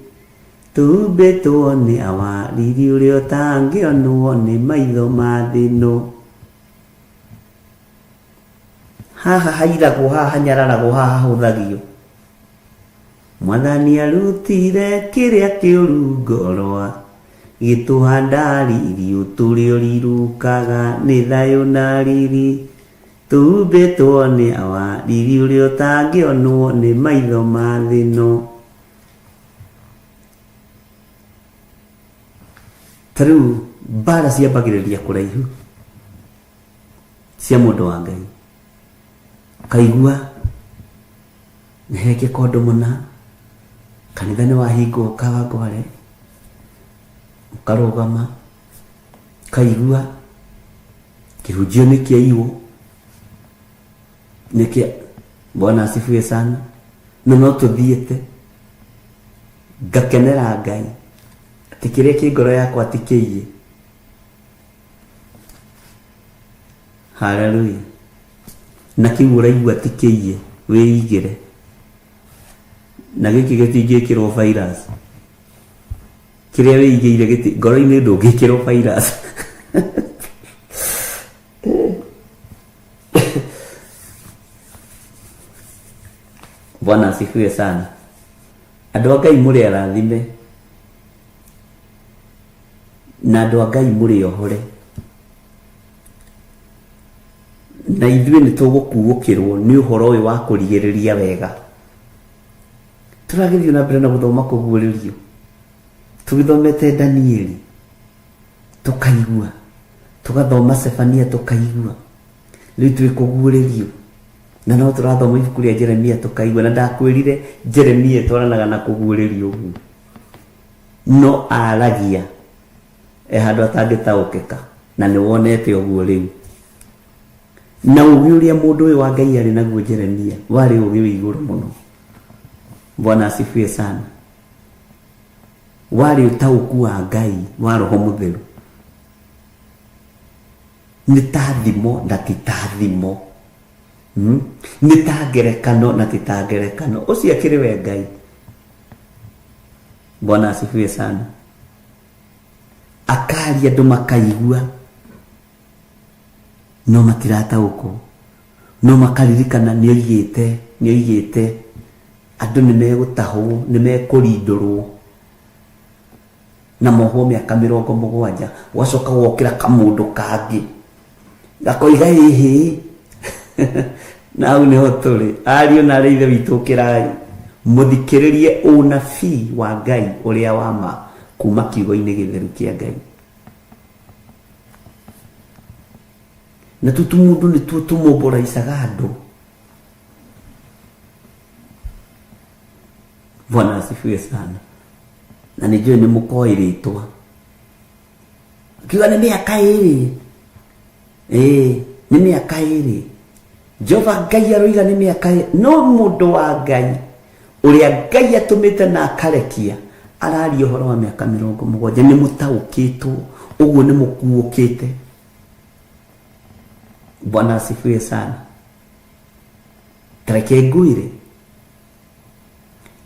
tumbe tuone awa riri uria utangionwo ni maitho ma thino. Haha hairagwo haha nyararagwo haha huthagio. Mwathani arutire kiria kiuru ngorwa gituhanda riri uturio rirukaga ni thayo na riri tumbe tuone awa riri uria utangionwo ni maitho ma thino. Taru bara ciambagiriria kuraihu cia mundu wa Ngai kaigua niheke kondo muna kanitha ni wahingo kawangware ukarugama kaigua kihujio ni kiaiwo niki. Bwana asifiwe sana. No tuthiete ngakenera Ngai atikirie kingoro yakwa atikiye. Hallelujah. Na kiura igua atikiye wiigire na giki gitingikirwo virus kiria wiigire giti ngoro-ini ndungikirwo virus. Bwana asifiwe sana. Andũ a Ngai mũrĩ arathime, na andũ a Ngai mũrĩ ohore, na ithuĩ nĩ tũgũkuũkĩrwo nĩ ũhoro ũyũ wa kũrigĩrĩria wega. Tũragĩthiĩ na mbere na gũthoma kũguũrĩrio. Tũgĩthomete Danieli tũkaigua, tũgathoma Sefania tũkaigua, rĩu twĩ kũguũrĩrio. Na no tũrathoma ibuku rĩa Jeremia tũkaigua, na ndakwĩrire Jeremia twaranaga na kũguũrĩrio ũguo. No aragia handũ atangĩtaũkĩka, na nĩ wonete ũguo rĩu. Na ũgĩ ũrĩa mũndũ ũyũ wa Ngai arĩ naguo Jeremia warĩ ũgĩ wĩ igũrũ mũno. Bwana asifiwe sana. Warĩ ũtaũku wa Ngai wa Roho Mũtheru. Nĩ ta thimo na ti ta thimo. Nĩ ta ngerekano na ti ta ngerekano. Ũcio akĩrĩ we Ngai. Bwana asifiwe sana. Akaria andũ makaigua, no matirataũkwo, no makaririkana nĩ oigĩte andũ nĩ megũtahwo, nĩ mekũrindũrwo na mohwo mĩaka 70, gwacoka gokĩra kamũndũ kangĩ gakoiga hĩhĩ. Na hau nĩho tũrĩ. Ariũ na arĩ ithe witũ kĩrai, mũthikĩrĩrie ũnabii wa Ngai ũrĩa wa ma kuma kiugo-inĩ gĩtheru kĩa Ngai. Na tutumudu nĩ tuo tũmũmbũraicaga andũ. Bwana asifiwe sana. Na nĩnjũĩ nĩ mũkoĩ rĩtwa. Akiuga nĩ mĩaka 2. Nĩ mĩaka 2. Jehova Ngai aroiga nĩ mĩaka 2. No mũndũ wa Ngai ũrĩa Ngai atũmĩte na akarekia araria ũhoro wa mĩaka 70. Nĩ mũtaũkĩtwo, ũguo nĩ mũkuũkĩte. Bwana asifiwe sana. Tareke ngwĩre,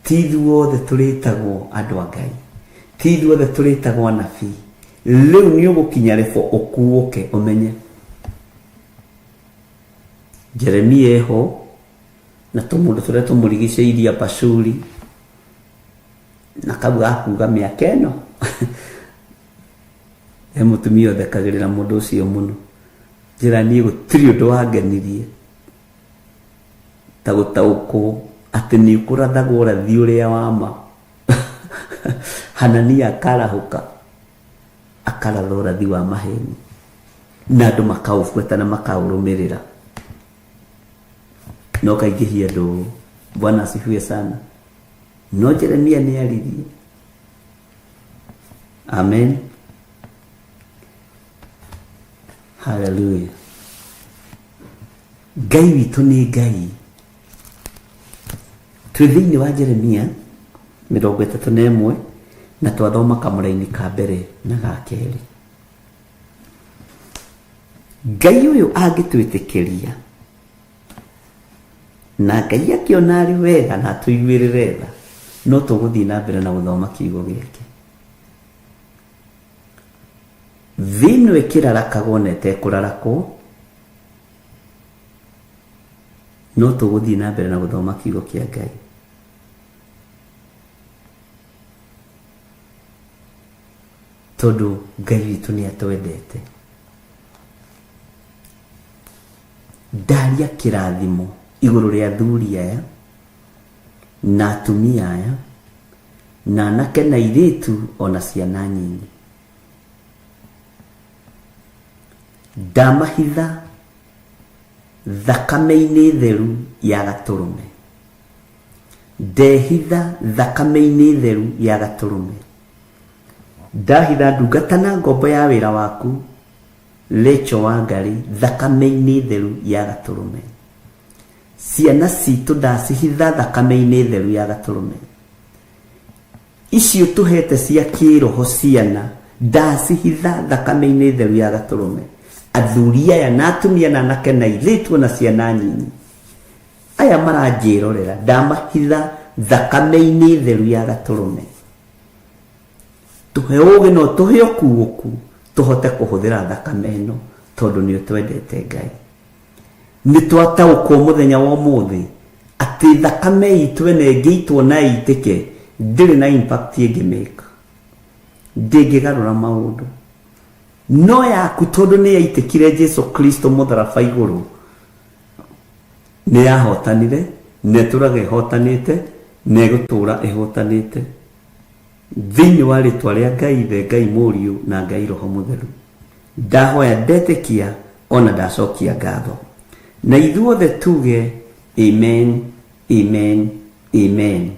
ti ithuothe tũrĩtagwo andũ a Ngai, ti ithuothe tũrĩtagwo anabii. Rĩu nĩ ũgũkinya rebo ũkuũke ũmenye Jeremia eho na tũmũndũ tũrĩa tũmũrigicĩirie Pashuri, na kau akuga mĩaka ĩno. Mũtumia ũthekagĩrĩra mũndũ ũcio mũno. Njĩra niĩ gũtirĩ ũndũ wangenirie ta gũtaũkwo atĩ nĩ ũkũrathagwo ũrathi ũrĩa wa ma. Hanania akarahũka, akaratha ũrathi wa maheni, na andũ makaũbuata na makaũrũmĩrĩra. No kaingĩhia andũ. Bwana asifiwe sana. No Jeremia nĩ aririe. Amen. Hallelujah. Ngai witũ nĩ Ngai. Twĩ thĩinĩ wa Jeremia 31 na twathoma kamũra-inĩ ka mbere na ga kerĩ. Ngai ũyũ angĩtwĩtĩkĩria na Ngai akĩona arĩ wega na tũiguĩrĩre tha, no tũgũthiĩ na mbere na gũthoma kiugo gĩake. Thĩinĩ ĩkĩrarakagwo na ĩtekũrarakwo, no tũgũthiĩ na mbere na gũthoma kiugo kĩa Ngai. Tondũ Ngai witũ nĩ atwendete. Ndaria kĩrathimo igũrũ rĩa athuri aya na atumia aya na anake na airĩtu ona ciana nyinyi. Ndamahitha thakame-inĩ theru ya gatũrũme. Ndehitha thakame-inĩ theru ya gatũrũme. Ndahitha ndungata na ngombo ya wĩra waku Lecho Wangari thakame-inĩ theru ya gatũrũme. Ciana citũ ndacihitha thakame-inĩ theru ya gatũrũme. Icio tũhete cia kĩroho ciana ndacihitha thakame-inĩ theru ya gatũrũme. Athuri aya na atumia na anake na airĩtu na ciana nyinyi aya maranjĩrorera ndamahitha thakame-inĩ theru ya gatũrũme. Tũhe ũgĩ no tũhe ũkuũku tũhote kũhũthĩra thakame ĩno, tondũ nĩ ũtwendete Ngai. Nĩ twataũkwo mũthenya wa ũmũthĩ ati thakame itu ene ngeitwo na itike ndiri na impact ingimeka ndingigarura maundu no yaku tondu ni yaitikire Jesu Kristo mutharaba iguru ni yahotanire neturaga ihotanite negutura ihotanite thiini wa ritwa ria Ngai the Ngai Muriu na Ngai Roho Mutheru ndahoya ndetekia ona ndacokia ngatho na ithuothe tuge amen amen amen.